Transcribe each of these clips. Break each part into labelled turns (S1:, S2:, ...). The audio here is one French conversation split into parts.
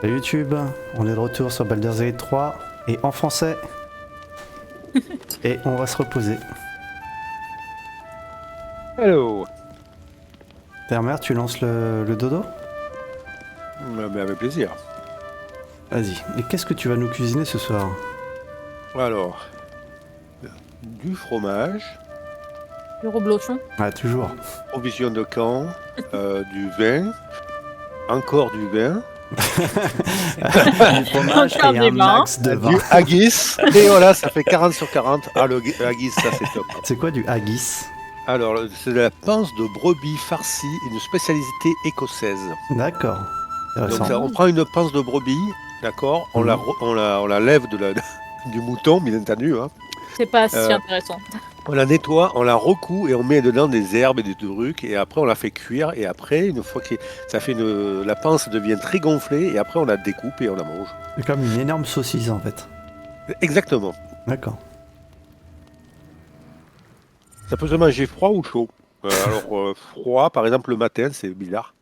S1: Salut YouTube, on est de retour sur Baldur's Gate 3 et en français. Et on va se reposer.
S2: Hello.
S1: Père-mère, tu lances le dodo?
S2: Mais avec plaisir.
S1: Vas-y. Et qu'est-ce que tu vas nous cuisiner ce soir?
S2: Alors, du fromage,
S3: Le reblochon.
S1: Ah, toujours.
S2: provision de camp, du vin, encore du vin,
S1: Du fromage
S3: Encore
S1: et
S3: des
S1: un
S3: vins.
S1: max de vin.
S2: du haggis, et voilà, ça fait 40 sur 40. Ah, le haggis, ça c'est top.
S1: C'est quoi du haggis?
S2: Alors, c'est de la panse de brebis farcie, une spécialité écossaise.
S1: D'accord.
S2: Donc,
S1: Intéressant.
S2: on prend une panse de brebis, d'accord, on la lève du mouton, bien entendu, hein.
S3: C'est pas si
S2: Euh,
S3: intéressant.
S2: On la nettoie, on la recoue et on met dedans des herbes et des trucs et après on la fait cuire et après une fois que ça fait la panse devient très gonflée et après on la découpe et on la mange.
S1: C'est comme une énorme saucisse en fait.
S2: Exactement.
S1: D'accord.
S2: Ça peut se manger froid ou chaud. Froid par exemple le matin c'est bizarre.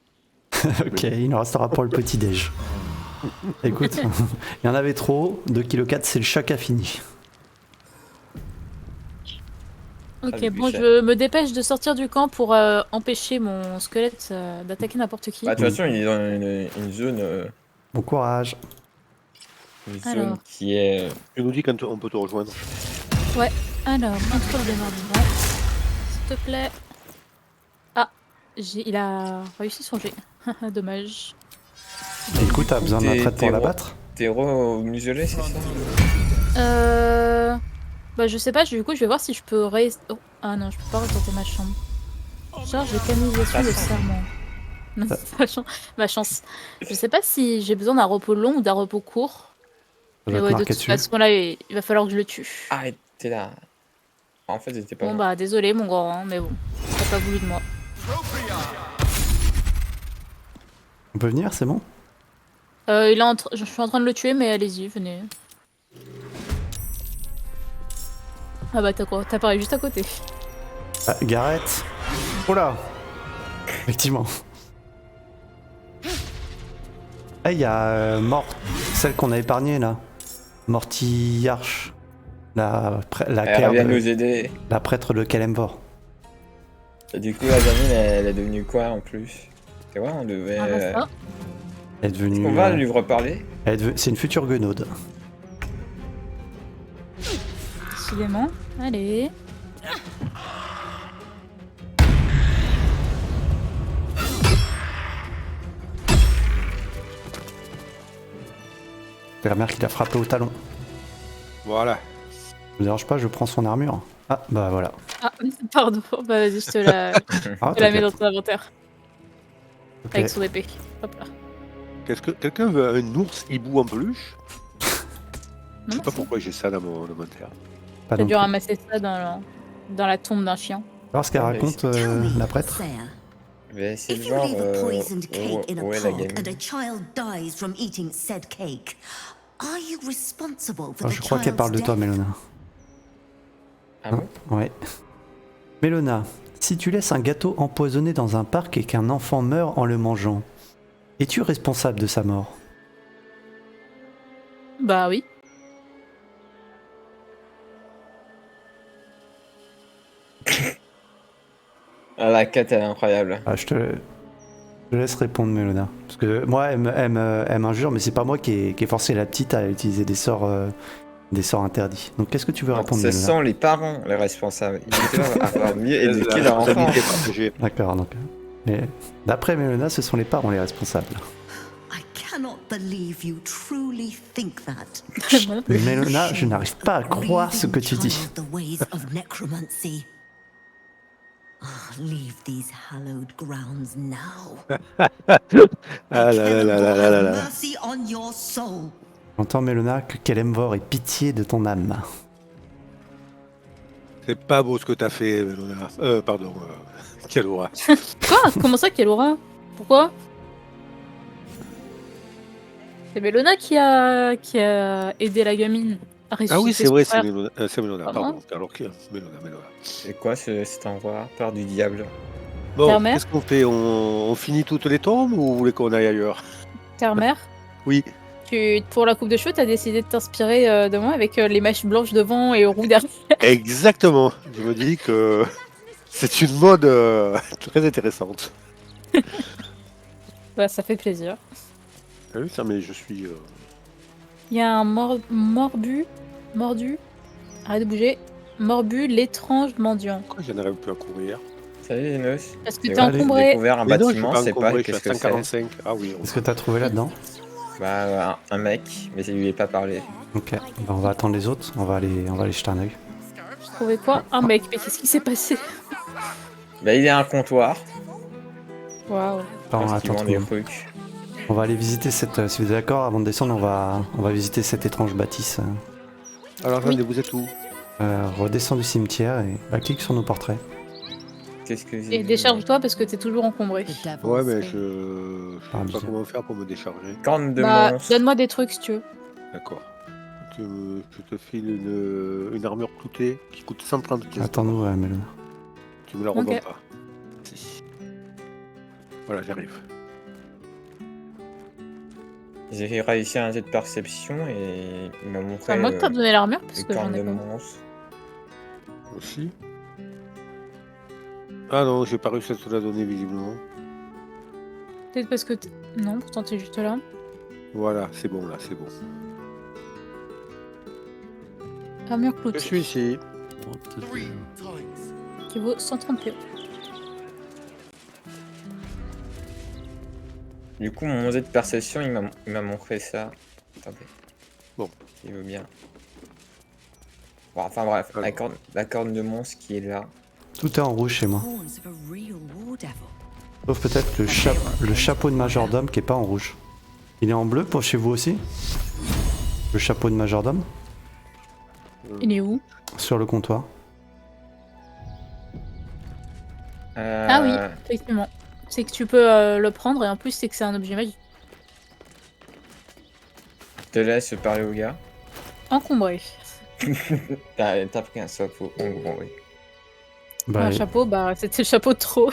S1: Ok, il en restera pour le petit-déj. Écoute, il y en avait trop, 2,4 kg, c'est le choc à fini.
S3: Ok,
S2: Avec
S3: bon,
S2: du
S3: je me dépêche de sortir du camp pour empêcher mon squelette d'attaquer n'importe qui.
S4: Bah, de toute façon, il est dans une zone,
S1: Bon courage.
S3: Alors.
S4: qui est.
S2: Tu nous dis quand on peut te rejoindre.
S3: Alors, contrôle des morts vivants. S'il te plaît. Ah, il a réussi son jet. Dommage.
S1: Écoute, t'as besoin d'un
S4: T'es-
S1: trait pour
S4: t'es
S1: l'abattre?
S4: T'es muselé, c'est ça?
S3: Bah, je sais pas, du coup, je vais voir si je peux Oh. Ah non, je peux pas retourner ma chambre. Charge de canalisation de serment. Non, c'est ma chance. Je sais pas si j'ai besoin d'un repos long ou d'un repos court.
S1: Ça
S3: Mais
S1: doit
S3: ouais,
S1: te
S3: de
S1: marquer
S3: toute
S1: dessus.
S3: façon, là, il va falloir que je le tue.
S4: Ah, t'es là. En fait, j'étais pas
S3: Bon,
S4: là.
S3: bah, désolé, mon grand, hein, mais bon, t'as pas voulu de moi.
S1: On peut venir, c'est bon?
S3: Je suis en train de le tuer, mais allez-y, venez. Ah bah, t'as pareil juste à côté.
S1: Ah, Gareth. Oh là. Effectivement. Ah, il y a celle qu'on a épargnée là. Mortiarche. La
S4: Elle vient nous aider.
S1: la prêtre de Kelemvor.
S4: Et du coup, la gamine, elle est devenue quoi en plus? Tu vois, on devait.
S3: Ah bah, ça.
S1: Elle est devenue.
S4: On va lui reparler.
S1: C'est une future guenaude.
S3: Décidément. Allez.
S1: C'est la mère qui l'a frappé au talon.
S2: Voilà.
S1: Ça me dérange pas, je prends son armure. Ah, bah voilà.
S3: Ah, pardon. Bah, vas-y, je te la,
S1: Ah,
S3: je te la mets
S1: t'inquiète.
S3: dans ton inventaire.
S1: Ok.
S3: Avec son épée. Hop là.
S2: Quelqu'un veut un ours hibou en peluche? Je sais
S3: Non,
S2: pas pourquoi j'ai ça dans mon inventaire.
S1: Pas
S3: t'as
S1: non
S3: dû
S1: plus.
S3: ramasser ça dans la tombe d'un chien.
S1: Alors ce qu'elle
S4: Ouais, mais
S1: raconte,
S5: Tell me,
S1: la prêtre.
S5: Sarah,
S4: Je vais essayer
S5: if
S4: de
S5: you
S4: voir
S5: leave a poisoned cake in a
S4: où est la
S5: pot and
S4: gamine.
S5: a child dies from eating said cake, are you responsible for
S1: Ah,
S5: the
S1: je crois qu'elle parle de
S5: child's
S1: toi,
S5: death?
S1: Mélona.
S4: Ah bon?
S1: Ouais. Mélona, si tu laisses un gâteau empoisonné dans un parc et qu'un enfant meurt en le mangeant, es-tu responsable de sa mort?
S3: Bah oui.
S4: Ah, la quête, elle est incroyable.
S1: Ah, je te laisse répondre, Mélona. Parce que moi, elle m'injure, mais c'est pas moi qui ai forcé la petite à utiliser des sorts interdits. Donc qu'est-ce que tu veux
S4: Donc,
S1: répondre,
S4: ce
S1: Mélona?
S4: sont les parents les responsables. Ils doivent avoir mieux éduqué leur enfant.
S2: responsabilité partagée.
S1: D'accord, donc. Mais d'après Mélona, ce sont les parents les responsables.
S5: I cannot believe you truly think that.
S3: Moi non plus.
S1: Mélona, je n'arrive pas à croire ce que tu dis.
S5: Child the ways of necromancy. Ah, leave these hallowed grounds now.
S2: Ah là là là là là là là.
S5: Mercy on your soul.
S1: J'entends, Mélona, que Kelemvor ait pitié de ton âme.
S2: C'est pas beau ce que t'as fait, Mélona. Pardon. Quelle horreur.
S3: Quoi? Comment ça, quelle aura? Pourquoi? C'est Bellona qui a aidé la gamine à
S2: Ah oui,
S3: ressusciter
S2: c'est
S3: son
S2: vrai,
S3: frère.
S2: c'est Mélona.
S3: Ah
S2: Pardon.
S3: bon
S2: Alors que Mélona.
S4: C'est quoi cet endroit? Peur du diable.
S2: Bon,
S3: Terre-mère
S2: qu'est-ce qu'on fait? On finit toutes les tombes ou vous voulez qu'on aille ailleurs?
S3: Terre-mère.
S2: Oui,
S3: Pour la coupe de cheveux, t'as décidé de t'inspirer de moi avec les mèches blanches devant et roux derrière.
S2: exactement. Je me dis que c'est une mode très intéressante.
S3: Bah, ça fait plaisir.
S2: Ah oui, ça, mais je suis.
S3: Il y a un mordu, arrête de bouger, morbu, l'étrange mendiant.
S2: Pourquoi je n'arrive plus à courir?
S4: Salut Linus.
S3: Parce que
S4: Et
S3: t'es
S4: ouais,
S3: encombré.
S4: J'ai découvert un
S2: Mais non, je suis
S4: bâtiment,
S2: pas
S4: c'est pas
S2: encombré, je suis à
S4: qu'est-ce que c'est.
S2: 145. Ah oui.
S1: Qu'est-ce que t'as trouvé là-dedans?
S4: Bah un mec, mais il lui est pas parlé.
S1: Ok, bah, on va attendre les autres, on va aller jeter un œil.
S3: J'ai trouvé quoi? Un mec, mais qu'est-ce qui s'est passé?
S4: Bah il est à un comptoir.
S3: Waouh.
S1: Attends,
S4: Parce qu'il
S1: attends,
S4: vend des trucs.
S1: on va aller visiter cette. Si vous êtes d'accord, avant de descendre, on va visiter cette étrange bâtisse.
S2: Alors attendez, vous êtes où?
S1: Redescends du cimetière et bah, clique sur nos portraits.
S4: Qu'est-ce que
S3: Et décharge-toi parce que t'es toujours encombré.
S5: The devil's
S2: Ouais, mais
S5: fate.
S2: je sais pas
S1: bien.
S2: comment faire pour me décharger.
S4: Corne de
S3: Bah,
S4: monstre.
S3: donne-moi des trucs si tu veux.
S2: D'accord. Je te file une armure cloutée qui coûte 130 pièces.
S1: Attends-nous, Melona.
S2: Tu me la revends
S3: Ok.
S2: pas. Si. Voilà, j'arrive.
S4: J'ai réussi un jet de perception et il m'a montré
S3: C'est à moi que t'as donné l'armure parce
S4: les
S3: que j'en
S4: cornes
S3: ai
S4: de
S3: pas.
S4: monstre.
S2: Aussi. Ah non, j'ai pas réussi à te la donner visiblement.
S3: Peut-être parce que non, pourtant t'es juste là.
S2: Voilà, c'est bon là, c'est bon.
S3: Armure
S2: Je
S3: cloutée
S2: suis ici.
S3: qui vaut 130 PO.
S4: Du coup, mon jet de perception, il m'a montré ça. Attendez.
S2: Bon.
S4: Il veut bien. Bon, enfin bref,
S2: Alors.
S4: la corne de monstre qui est là.
S1: Tout est en rouge chez moi.
S5: Horns of a real war devil.
S1: Sauf peut-être le chapeau de majordome qui est pas en rouge. Il est en bleu pour chez vous aussi? Le chapeau de majordome?
S3: Il est où?
S1: Sur le comptoir.
S3: Ah oui, effectivement. C'est que tu peux le prendre et en plus c'est que c'est un objet magique.
S4: Je te laisse parler au gars.
S3: Encombré.
S4: T'as pris un chapeau, en gros, oui.
S1: Bah,
S3: Un chapeau, bah c'était le chapeau de trop.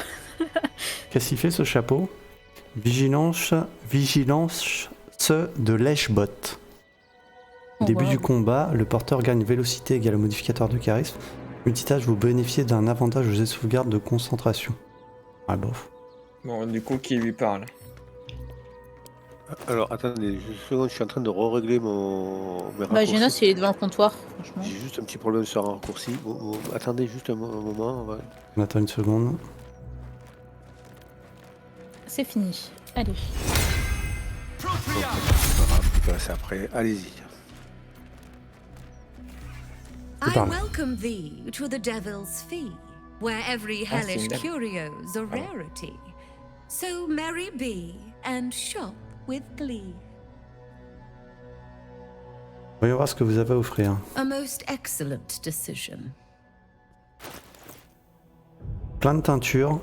S1: qu'est-ce qu'il fait ce chapeau? Vigilance de lèche-bot. Au début
S3: wow.
S1: du combat, le porteur gagne vélocité égale au modificateur de charisme. Multitâche, vous bénéficiez d'un avantage aux jets de sauvegarde de concentration. Ah bof.
S4: Bon, du coup, qui lui parle?
S2: Alors attendez, juste une seconde, je suis en train de re-régler mes
S3: Bah
S2: raccourcis.
S3: Genos il est devant le comptoir, franchement.
S2: J'ai juste un petit problème sur un raccourci. Attendez juste un moment. On va...
S1: On attend une seconde.
S3: C'est fini. Allez.
S2: C'est après, allez-y.
S5: I
S1: Parle.
S5: welcome thee to the devil's fee, where every
S4: Ah, c'est
S5: hellish
S4: une dame.
S5: curio's a rarity. So merry be and shop with glee.
S1: Voyons voir ce que vous avez à offrir.
S5: A most excellent decision.
S1: Plein de teintures.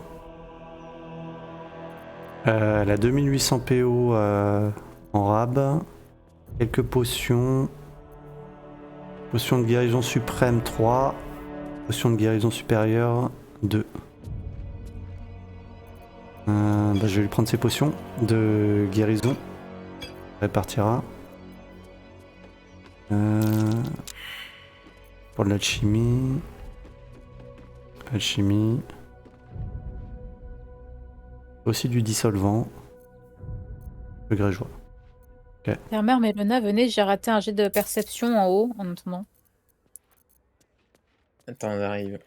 S1: La 2800 PO en rab. Quelques potions. Potion de guérison suprême 3. Potion de guérison supérieure 2. Bah, je vais lui prendre ces potions de guérison. Répartira. Pour de l'alchimie. Alchimie. Aussi du dissolvant. Le grégeois.
S3: Mère Melona, venez, j'ai raté un jet de perception en haut en attendant.
S4: Attends, j'arrive.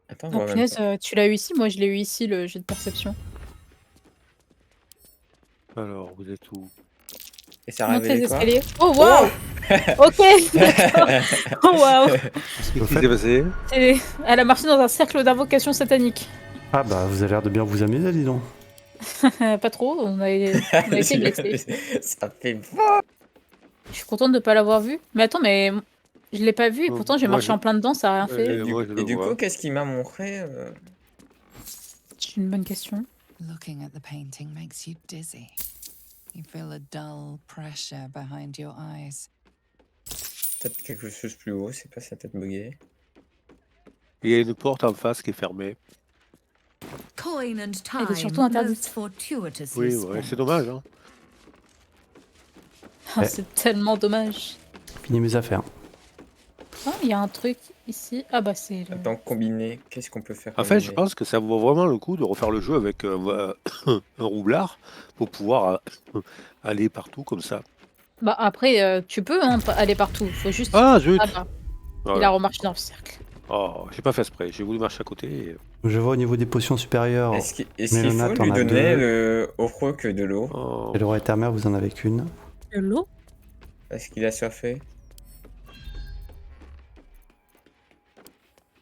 S4: Attends, je
S3: Oh
S4: vois même
S3: punaise,
S4: pas.
S3: tu l'as eu ici? Moi je l'ai eu ici le jet de perception.
S2: Alors, vous êtes où?
S4: Et ça
S3: Monte les
S4: révélé quoi?
S3: escaliers. Oh waouh! Ok, d'accord. Oh waouh!
S2: Qu'est-ce qui s'est passé?
S3: Elle a marché dans un cercle d'invocation satanique.
S1: Ah bah vous avez l'air de bien vous amuser, dis donc.
S3: Pas trop, on a été blessés.
S4: Ça fait fort.
S3: Je suis contente de pas l'avoir vu. Mais attends, mais je l'ai pas vu et
S2: Oh,
S3: pourtant j'ai
S2: moi,
S3: marché
S2: je-
S3: en plein dedans, ça a rien fait.
S2: moi, je le
S4: Et du
S2: vois.
S4: coup, qu'est-ce qu'il m'a montré
S3: C'est une bonne question.
S6: Looking at the painting makes you dizzy. You feel a dull pressure behind your eyes.
S4: Peut-être quelque chose plus haut, c'est pas sa tête buggée.
S2: Il y a une porte en face qui est fermée.
S5: coin and
S3: Elle est
S5: time
S3: surtout interdite.
S5: most fortuitously
S2: Oui, ouais, c'est
S5: spent.
S2: dommage. Hein.
S3: Ah,
S1: Ouais.
S3: c'est tellement dommage.
S1: Fini mes affaires.
S3: Ah, il y a un truc ici. Ah bah c'est le...
S4: Attends, combiner. Qu'est-ce qu'on peut faire
S2: En fait, je
S4: combiner?
S2: pense que ça vaut vraiment le coup de refaire le jeu avec un roublard pour pouvoir aller partout comme ça.
S3: Bah après, tu peux hein, aller partout. Faut juste...
S2: Ah, zut!
S3: Ah bah, il a
S2: Voilà.
S3: remarché dans le cercle.
S2: Oh, j'ai pas fait exprès, j'ai voulu marcher à côté.
S1: Je vois au niveau des potions supérieures,
S4: Est-ce qu'il
S1: Mélona,
S4: faut
S1: t'en
S4: lui
S1: as
S4: donner
S1: deux.
S4: le Ofro que de l'eau?
S2: Oh,
S1: et le roi éternel, vous en avez qu'une.
S3: De l'eau?
S4: Est-ce qu'il a surfé?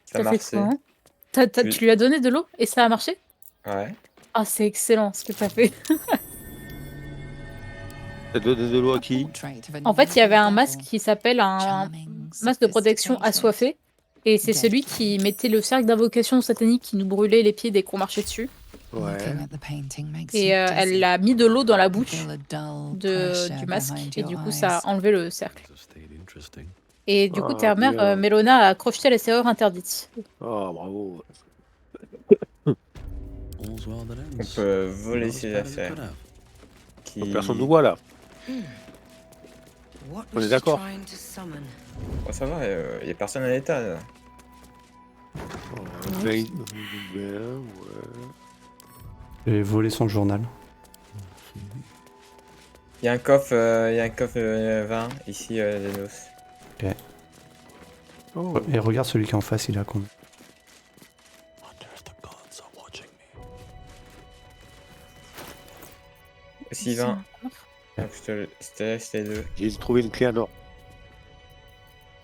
S4: Ça
S3: Ça fait
S4: marche.
S3: quoi hein
S4: Oui.
S3: Tu lui as donné de l'eau et ça a marché?
S4: Ouais.
S3: Ah c'est excellent ce que t'as fait.
S2: t'as donné de l'eau à qui?
S3: En fait, il y avait un masque qui s'appelle un masque de protection assoiffé. Et c'est celui qui mettait le cercle d'invocation satanique qui nous brûlait les pieds dès qu'on marchait dessus.
S2: Ouais.
S3: Et elle a mis de l'eau dans la bouche du masque. Et du coup, ça a enlevé le cercle. Et du coup,
S2: Ah,
S3: ta mère,
S2: bien.
S3: Mélona, a crocheté la serrure interdite.
S2: Oh, bravo.
S4: On peut voler ses affaires.
S2: Personne nous voit là.
S5: What
S2: On est
S5: was she
S2: d'accord.
S5: trying to summon?
S4: Oh, ça va, y a personne à l'état. Là.
S2: Oh, 20, ouais.
S1: J'ai volé son journal.
S4: Y a un coffre, 20 ici, Zenos.
S2: Oh.
S1: Et regarde celui qui est en face, il a combien?
S4: Aussi 20. Donc je te laisse les deux.
S2: J'ai trouvé une clé en or.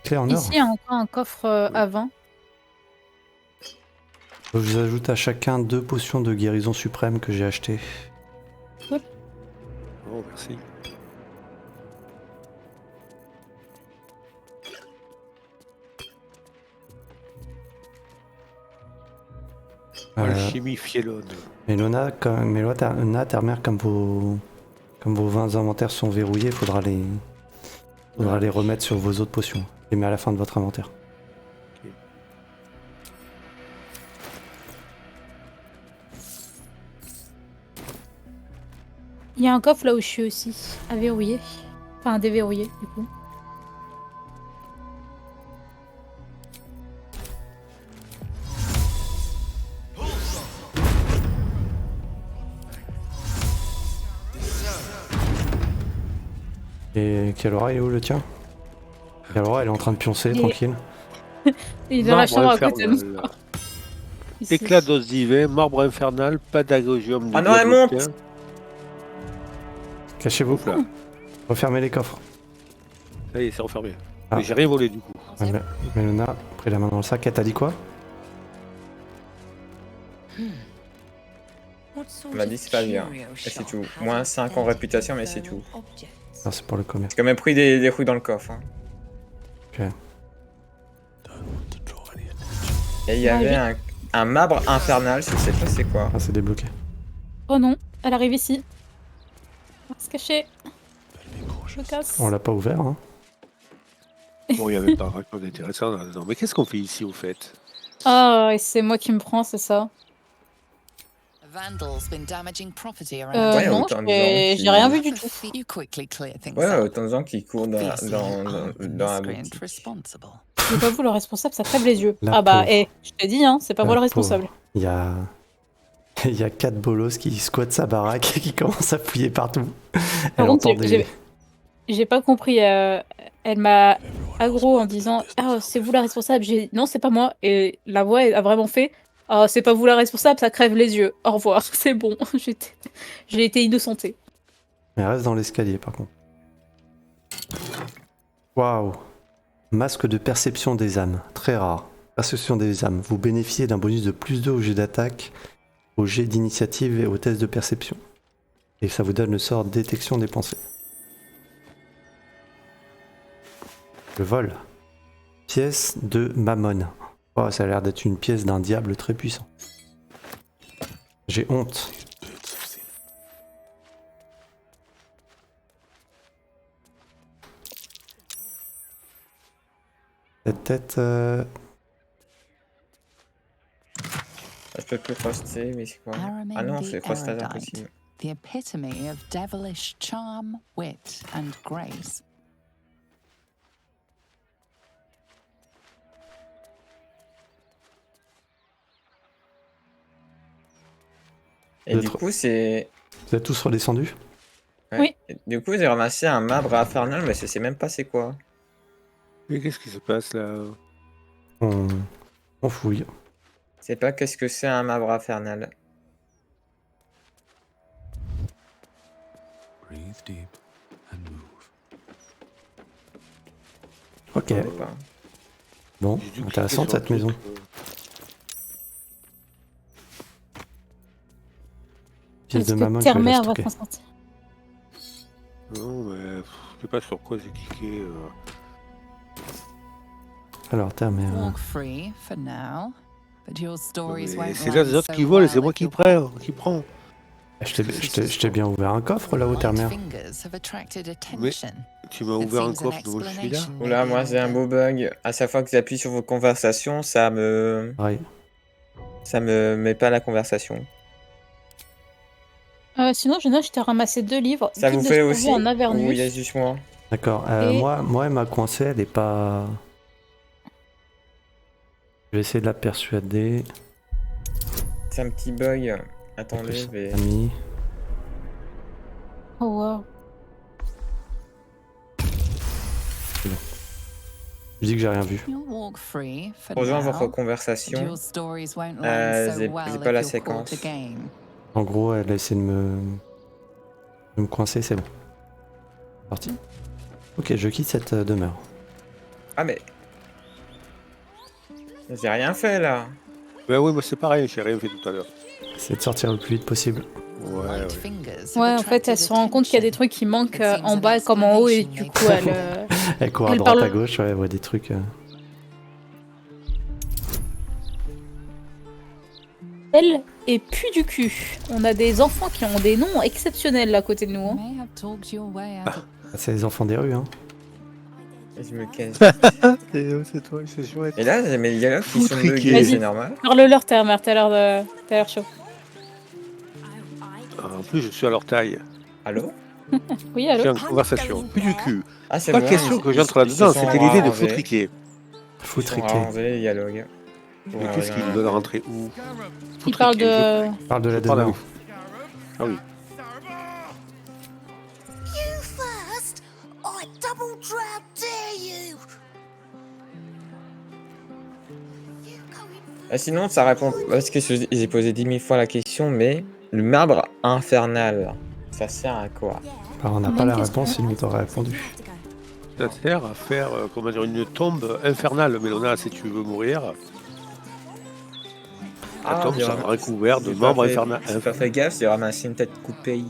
S1: Clé en or.
S3: Ici, il y a encore un coffre à 20.
S1: Je vous ajoute à chacun 2 potions de guérison suprême que j'ai achetées.
S2: Oh, merci. Alchimie fielonne.
S1: Mélona, ta mère, comme vos 20 inventaires sont verrouillés, il faudra les remettre sur vos autres potions. Les mettre à la fin de votre inventaire.
S3: Il y a un coffre là où je suis aussi, à verrouiller. Enfin, à déverrouiller, du coup.
S1: Et Kalora, il est où le tien? Kalora, elle est en train de pioncer,
S3: Il est-
S1: tranquille.
S3: Il est dans la
S2: Marbre
S3: chambre à côté de
S2: infernal.
S3: moi. Ici.
S2: Éclat d'os divin, marbre infernal, padagogium.
S4: Ah non, elle monte.
S1: Cachez-vous.
S2: Ouf là.
S1: Refermez les coffres.
S2: Ça y est, c'est refermé.
S1: Ah.
S2: Mais j'ai rien volé du coup.
S1: Ouais, Mélona, pris la main dans le sac. Elle t'a dit quoi?
S5: What sort
S4: On m'a
S5: of
S4: dit c'est pas bien.
S5: curio
S4: Et c'est
S5: shop
S4: tout.
S5: has
S4: Moins 5 en réputation, mais c'est tout.
S5: objects?
S1: Ah, c'est pour le commerce.
S4: J'ai quand même pris des rouilles dans le coffre. Hein.
S1: Ok.
S4: Et il y
S3: Ah,
S4: avait un marbre infernal, je sais pas c'est quoi.
S1: Ah, c'est débloqué.
S3: Oh non, elle arrive ici. On va se cacher. Je me casse.
S1: On l'a pas ouvert, hein.
S2: Bon, il n'y avait pas grand chose d'intéressant là-dedans. Mais qu'est-ce qu'on fait ici au fait?
S3: Ah, et c'est moi qui me prends, c'est ça.
S4: Ouais,
S3: Non,
S4: autant de gens qui-
S3: j'ai rien vu du tout.
S4: Ouais, autant de gens qui courent dans la boutique.
S3: C'est pas vous le responsable, ça crève les yeux.
S1: La
S3: Ah bah,
S1: pauvre.
S3: je t'ai dit, hein, c'est pas moi le
S1: La pauvre.
S3: responsable.
S1: Il y a... Il y a 4 bolos qui squattent sa baraque et qui commencent à fouiller partout. Elle
S3: Par contre,
S1: entend des...
S3: j'ai pas compris. Elle m'a aggro en disant ah c'est vous la responsable. J'ai dit, non c'est pas moi. Et la voix a vraiment fait ah c'est pas vous la responsable, ça crève les yeux. Au revoir, c'est bon. J'ai été innocentée.
S1: Mais elle reste dans l'escalier par contre. Waouh. Masque de perception des âmes. Très rare. Perception des âmes. Vous bénéficiez d'un bonus de +2 au jet d'attaque, au jet d'initiative et au test de perception. Et ça vous donne le sort détection des pensées. Le vol. Pièce de Mammon. Oh, ça a l'air d'être une pièce d'un diable très puissant. J'ai honte. Cette tête...
S4: Je peux plus froster, mais c'est quoi? Ah non, c'est frostage
S6: Erudite,
S4: impossible.
S6: the epitome of devilish charm, wit, and grace.
S4: Et du coup, c'est...
S1: Vous êtes tous redescendus?
S4: Ouais.
S3: Oui.
S4: Et du coup, j'ai ramassé un marbre infernal, mais je sais même pas c'est quoi.
S2: Mais qu'est-ce qui se passe là?
S1: On fouille.
S4: Je sais pas qu'est-ce que c'est un marbre infernal.
S7: Breathe deep and move.
S1: Ok.
S4: Je sais pas.
S1: Bon,
S2: J'ai dû
S1: intéressante
S2: cliquer sur un
S1: cette
S2: truc,
S1: maison. Pièce
S3: Est-ce
S1: de
S3: que
S1: mammon, tu vas la
S3: Terre-Mère va
S1: stocker.
S3: s'en sortir?
S2: Non, mais je sais pas sur quoi j'ai cliqué.
S1: Alors, terre, mais.
S6: Walk free for now, but your stories
S2: Mais
S6: won't
S2: c'est là
S6: run
S2: les autres
S6: so
S2: qui volent et
S6: well
S2: c'est moi
S6: if
S2: qui
S6: your
S2: prends.
S1: Je t'ai bien ouvert un coffre là-haut,
S6: white
S1: terre-mère.
S6: fingers have attracted attention.
S2: Tu m'as
S6: It
S2: ouvert un
S6: seems an
S2: coffre dont je suis là.
S6: explanation may
S4: Oula,
S6: be
S4: moi
S6: in
S4: j'ai un
S6: order.
S4: beau bug. À chaque fois que j'appuie sur vos conversations, ça me met pas la conversation.
S3: Sinon, Jonas, je t'ai ramassé 2 livres.
S4: Ça
S3: Guide
S4: vous
S3: de
S4: fait
S3: survie
S4: aussi?
S3: en
S4: Ou
S3: Avernus.
S4: il y a juste moi?
S1: D'accord.
S3: Et-
S1: Moi, elle m'a coincé, elle est pas. Je vais essayer de la persuader.
S4: C'est un petit bug. Attendez, je vais...
S1: Ami.
S3: Oh wow.
S1: Je dis que j'ai rien vu.
S6: You'll walk free for
S4: Rejoins votre
S6: now, but
S4: conversation.
S6: your stories won't land so
S4: j'ai
S6: well
S4: pas la
S6: if you're caught
S4: séquence.
S6: again.
S1: En gros, elle a essayé de me coincer, c'est bon. Parti. Ok, je quitte cette demeure.
S4: Ah mais... J'ai rien fait là.
S2: Ben oui, moi c'est pareil, j'ai rien fait tout à l'heure.
S1: C'est de sortir le plus vite possible.
S2: Ouais, ouais.
S6: White fingers have
S3: Ouais, en fait, elle
S6: attracted
S3: se rend compte qu'il y a des
S6: attention.
S3: trucs qui manquent
S6: It seems
S3: en
S6: an
S3: bas comme en haut et
S6: explanation
S3: du
S6: may
S3: coup,
S6: be
S3: elle...
S1: Elle court à
S3: Elle
S1: droite,
S3: parle-
S1: à gauche, ouais, elle voit des trucs.
S3: Elle et puis du cul. On a des enfants qui ont des noms exceptionnels à côté de nous.
S6: You
S3: Hein.
S6: may have talked your way out of
S1: C'est les enfants des rues, hein.
S4: Et je me casse.
S2: C'est toi, c'est chouette.
S4: Et là, j'ai mes dialogues qui sont
S2: Foutriqué.
S4: buggés,
S3: Vas-y.
S4: c'est normal.
S3: Parle-leur, Terre-Mère, t'as l'air chaud.
S2: En plus, je suis à leur taille.
S4: Allô?
S3: Oui,
S2: J'ai
S3: allô
S2: une conversation. Plus du cul.
S4: Ah, c'est
S2: Pas
S4: bon.
S2: question que j'entre
S4: ils se
S2: là-dedans,
S4: sont
S2: c'était l'idée de
S4: arrangés.
S2: foutriquer.
S1: Faut
S4: Ils sont
S1: triquer.
S4: arrangés, les dialogues.
S2: Mais qu'est-ce qu'ils veulent rentrer où?
S3: Il parle de...
S1: Parle de la
S2: Je parle
S1: demeure.
S2: Ah oui.
S5: You first? I double drown dare you! You going
S4: Ah, sinon, ça répond. Parce que j'ai posé 10 000 fois la question, mais le marbre infernal, ça sert à quoi?
S1: Alors, on n'a pas
S3: Bonne
S1: la
S3: question.
S1: réponse, il nous t'aurait répondu.
S2: Ça sert à faire, comment dire, une tombe infernale, Mélona, si tu veux mourir. La tombe
S4: j'ai
S2: sera
S4: vraiment-
S2: recouverte de
S4: j'ai pas
S2: membres
S4: fait-
S2: infernales.
S4: J'ai pas fait gaffe, j'ai ramassé une tête coupée.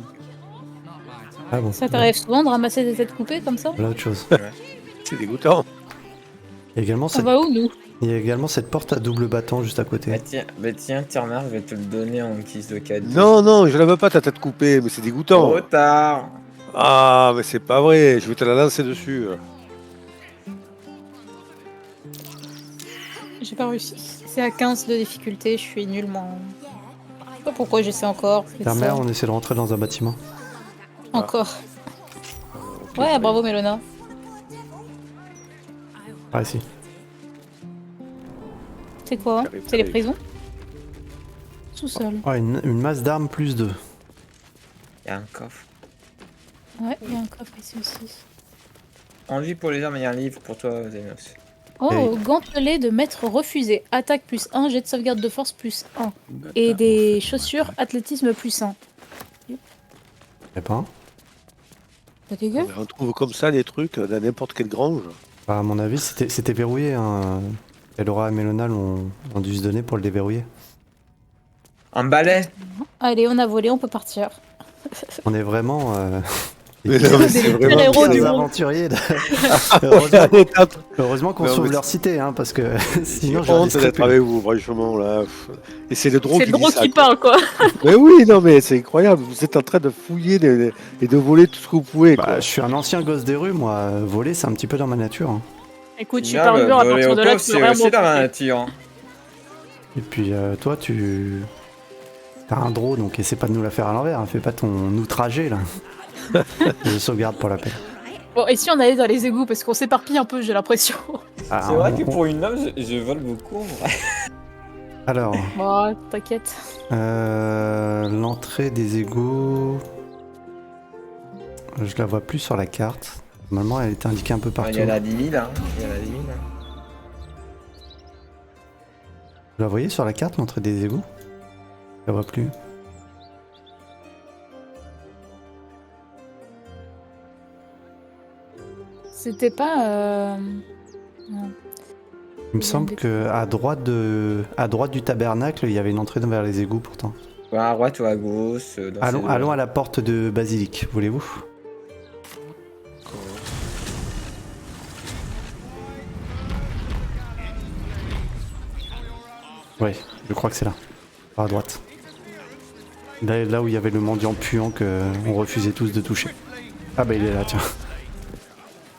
S1: Ah bon.
S3: Ça t'arrive souvent de ramasser des têtes coupées comme ça?
S1: Voilà autre chose.
S2: C'est dégoûtant.
S1: Il y a également
S3: On
S1: cette,
S3: va où, nous?
S1: il y a également cette porte à double battant juste à côté.
S4: Bah tiens, Terre-Mère, je vais te le donner en guise de cadeau.
S2: Non, non, je la veux pas ta tête coupée, mais c'est dégoûtant.
S4: Trop tard.
S2: Ah, mais c'est pas vrai, je vais te la lancer dessus.
S3: J'ai pas réussi. C'est à 15 de difficulté, je suis nullement... Je sais pas pourquoi j'essaie encore. c'est
S1: Ta
S3: ça.
S1: mère, on essaie de rentrer dans un bâtiment.
S3: Encore. Ouais, bravo Mélona.
S1: Ah, si.
S3: C'est quoi?
S2: J'arrive,
S3: C'est les
S2: j'arrive.
S3: prisons? Sous-sol.
S1: Oh, une masse d'armes plus 2.
S4: Il y a un coffre.
S3: Ouais, il y a un coffre ici aussi.
S4: Envie pour les armes, il y a un livre pour toi, Zénos.
S3: Oh, gantelet de maître refusé. Attaque plus 1, jet de sauvegarde de force plus 1. Et des chaussures athlétisme plus 1.
S1: Eh ben,
S3: Pas dégueu?
S2: On retrouve comme ça des trucs dans n'importe quelle grange.
S1: bah, à mon avis, c'était verrouillé. Hein. Elora et Mélona ont dû se donner pour le déverrouiller.
S4: Un balai.
S3: Allez, on a volé, on peut partir.
S1: On est vraiment
S2: Mais non, mais c'est
S3: Des
S2: vraiment
S3: héros
S1: des
S3: du monde.
S1: aventuriers.
S2: Allez, tape.
S1: Heureusement qu'on
S2: Non,
S1: sauve
S2: mais
S1: leur cité, hein, parce que
S2: J'ai
S1: sinon j'aurais
S2: honte d'être avec vous, franchement, là. Et c'est le drone
S3: C'est
S2: qui
S3: le
S2: dit
S3: gros
S2: ça,
S3: qui
S2: quoi.
S3: parle, quoi.
S2: Mais oui, non, mais c'est incroyable. Vous êtes en train de fouiller et de voler tout ce que vous pouvez, quoi.
S1: Bah, je suis un ancien gosse des rues, moi. Voler, c'est un petit peu dans ma nature. Hein.
S3: Écoute, je suis
S4: Non,
S3: pas
S4: mais
S3: revenu à
S4: voler
S3: partir
S4: au
S3: de là,
S4: poste,
S3: tu peux
S4: c'est
S3: rien
S4: aussi dans la
S3: m'offrir.
S4: nature.
S1: Et puis toi, tu... T'as un draw, donc essaie pas de nous la faire à l'envers. Hein. Fais pas ton outragé, là. Je sauvegarde pour la paix.
S3: Bon, et si on allait dans les égouts, parce qu'on s'éparpille un peu, j'ai l'impression.
S1: Ah,
S4: C'est vrai que pour une homme, je vole beaucoup. en vrai.
S1: Alors,
S3: Bon, t'inquiète.
S1: l'entrée des égouts... Je la vois plus sur la carte. Normalement, elle était indiquée un peu
S4: Il
S1: partout.
S4: y en a 10 000, hein. Il y en a 10 000. Hein.
S1: Vous la voyez sur la carte, l'entrée des égouts? Je la vois plus.
S3: C'était pas... Non.
S1: Il me semble qu'à droite, à droite du tabernacle, il y avait une entrée vers les égouts pourtant.
S4: Ouais, à droite ou à gauche. Dans
S1: Allons,
S4: ces-
S1: allons à la porte de Basilic, voulez-vous? Ouais, je crois que c'est là. Par à droite. Là où il y avait le mendiant puant qu'on refusait tous de toucher. Ah bah il est là, tiens.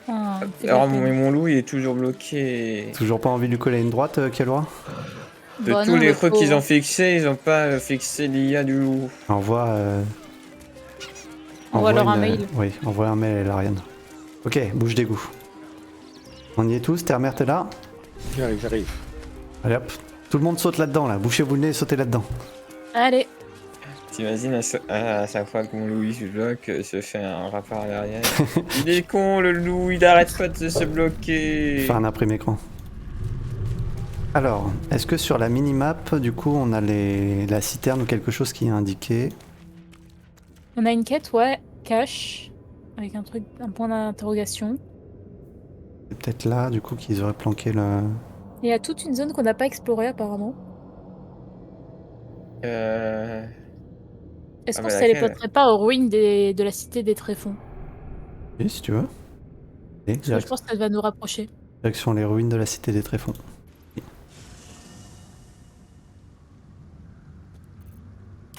S3: Ah, c'est
S4: Alors,
S3: la peine.
S4: mon loup, il est toujours bloqué.
S1: Toujours pas envie de lui coller une droite, Kalora?
S4: De
S3: Bah
S4: tous
S3: non,
S4: les
S3: mais
S4: creux
S3: faut-
S4: qu'ils ont fixés, ils ont pas fixé l'IA du loup.
S1: Envoie...
S3: Envoie leur un
S1: une-
S3: mail.
S1: Oui, envoie un mail à l'Ariane. Ok, bouge d'égout. On y est tous, Termer, t'es là?
S2: J'arrive.
S1: Allez hop, tout le monde saute là-dedans, là. Bouchez-vous le nez et sautez là-dedans.
S3: Allez.
S4: T'imagines à chaque fois que mon loup il se bloque, je fais un rapport à l'arrière. Il est con le loup, il arrête pas de se bloquer.
S1: Faire un imprimé écran. Alors, est-ce que sur la minimap, du coup, on a la citerne ou quelque chose qui est indiqué?
S3: On a une quête, ouais. Cache. Avec un truc, un point d'interrogation.
S1: C'est peut-être là, du coup, qu'ils auraient planqué le...
S3: Et il y a toute une zone qu'on n'a pas explorée apparemment. Est-ce
S4: Ah,
S3: qu'on
S4: mais
S3: se
S4: laquelle
S3: téléporterait pas aux ruines de la cité des tréfonds?
S1: Oui, si tu veux. Et
S3: Parce que je pense que ça va nous rapprocher.
S1: direction les ruines de la cité des tréfonds.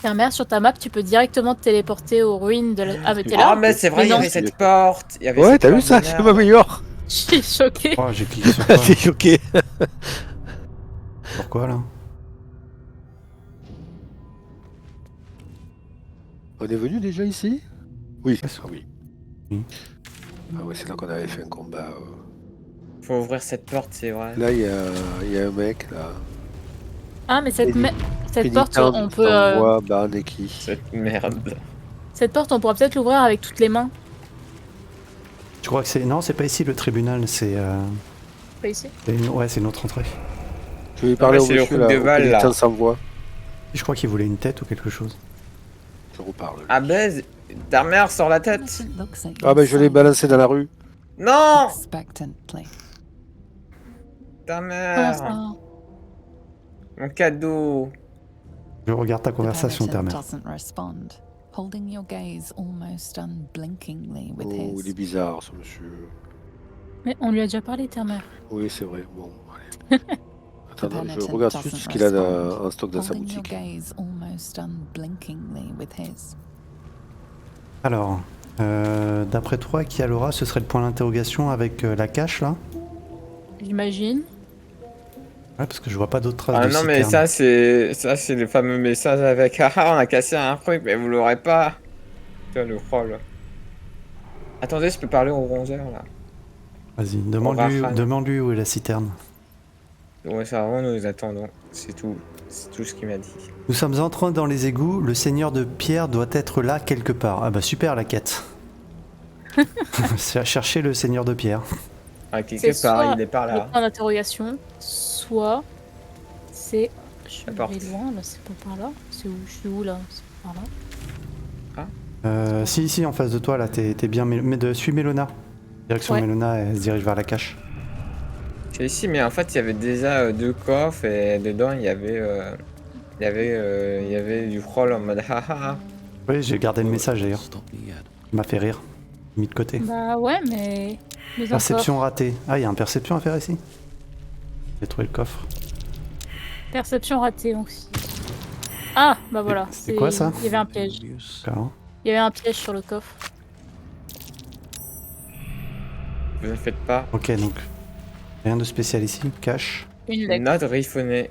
S3: Termer, sur ta map, tu peux directement te téléporter aux ruines de la... Ah, mais t'es là?
S4: Ah mais c'est vrai,
S3: Mais
S4: il y
S3: non.
S4: avait cette porte. Il y avait
S2: Ouais,
S4: cette
S2: t'as vu
S4: porte
S2: ça?
S4: de
S2: C'est
S4: merde.
S2: ma meilleure.
S3: Je suis choquée.
S1: Oh, j'ai cliqué sur quoi?
S2: T'es choqué.
S1: Pourquoi, là?
S2: On est venu déjà ici? Oui.
S1: Ouais, c'est-
S2: Ah oui.
S1: Oui.
S2: Ah ouais, c'est là qu'on avait fait un combat.
S4: Faut ouvrir cette porte, c'est vrai.
S2: Là, il y a un mec, là.
S3: Ah, mais cette porte,
S2: Pénitent,
S3: on peut...
S2: t'envoies Barneki.
S4: Cette merde.
S3: Cette porte, on pourra peut-être l'ouvrir avec toutes les mains.
S1: Tu crois que c'est... Non, c'est pas ici, le tribunal, c'est...
S3: Pas ici.
S1: Ouais, c'est une autre entrée.
S2: Je vais parler
S4: mais
S2: au
S4: c'est le
S2: monsieur,
S4: coup
S2: là,
S4: de
S2: au
S4: balle, là.
S2: pénitent sans voix.
S1: Je crois qu'il voulait une tête ou quelque chose.
S2: Je reparle. lui.
S4: Ah baise, ta mère sort la tête.
S6: It looks like
S2: Ah ben, je l'ai balancé dans la rue.
S4: Non,
S6: expectantly.
S4: ta
S3: Comment
S4: mère.
S3: ça?
S4: Mon cadeau.
S1: Je regarde ta
S6: The
S1: conversation,
S6: penitent
S1: Termer.
S6: doesn't respond, holding your gaze almost unblinkingly with
S2: Oh, il est
S6: his.
S2: bizarre, ce monsieur.
S3: Mais on lui a déjà parlé, Termer.
S2: Oui, c'est vrai. Bon, allez.
S6: The
S2: Attends, je
S6: penitent
S2: regarde
S6: doesn't
S2: juste ce qu'il a
S6: respond,
S2: en stock dans sa
S6: holding your
S2: boutique.
S6: gaze almost unblinkingly with his.
S1: Alors, d'après toi, Kialora, ce serait le point d'interrogation avec la cache, là?
S3: J'imagine.
S1: Ouais, parce que je vois pas d'autres traces
S4: Ah
S1: de
S4: non mais
S1: citerne.
S4: ça c'est le fameux message avec ah on a cassé un truc mais vous l'aurez pas. Putain le troll. Attendez, je peux parler au rongeur là.
S1: Vas-y,
S4: Raphaël.
S1: demande-lui où est la citerne.
S4: Ouais ça va, nous attendons. C'est tout ce qu'il m'a dit.
S1: Nous sommes entrés dans les égouts, le seigneur de pierre doit être là quelque part. Ah bah super la quête. C'est à chercher le seigneur de pierre.
S4: Ah,
S3: C'est
S4: quelque part,
S3: soit
S4: il est par
S3: le
S4: là.
S3: point d'interrogation, soit c'est... Je
S4: La porte.
S3: vais loin, là, c'est pas par là. C'est où? Je suis où, là? C'est par là.
S1: Si, ici en face de toi, là, t'es bien... suis Mélona. Direction
S3: Ouais.
S1: Mélona, elle se dirige vers la cache.
S4: C'est ici, mais en fait, il y avait déjà deux coffres et dedans, il y avait du troll en mode haha.
S1: Oui, j'ai gardé le message d'ailleurs.
S7: Stop me yet.
S1: Il m'a fait rire. Mis de côté.
S3: Bah ouais, mais... Mais encore.
S1: Perception ratée. Ah, il y a un perception à faire ici. J'ai trouvé le coffre.
S3: Perception ratée aussi. Ah, bah voilà.
S1: C'était quoi, ça?
S3: Il y avait un piège.
S7: Obvious.
S1: D'accord.
S3: Il y avait un piège sur le coffre.
S4: Vous ne faites pas.
S1: Ok, donc rien de spécial ici. Cache.
S3: Une
S4: Une
S3: lettre.
S4: note griffonnée.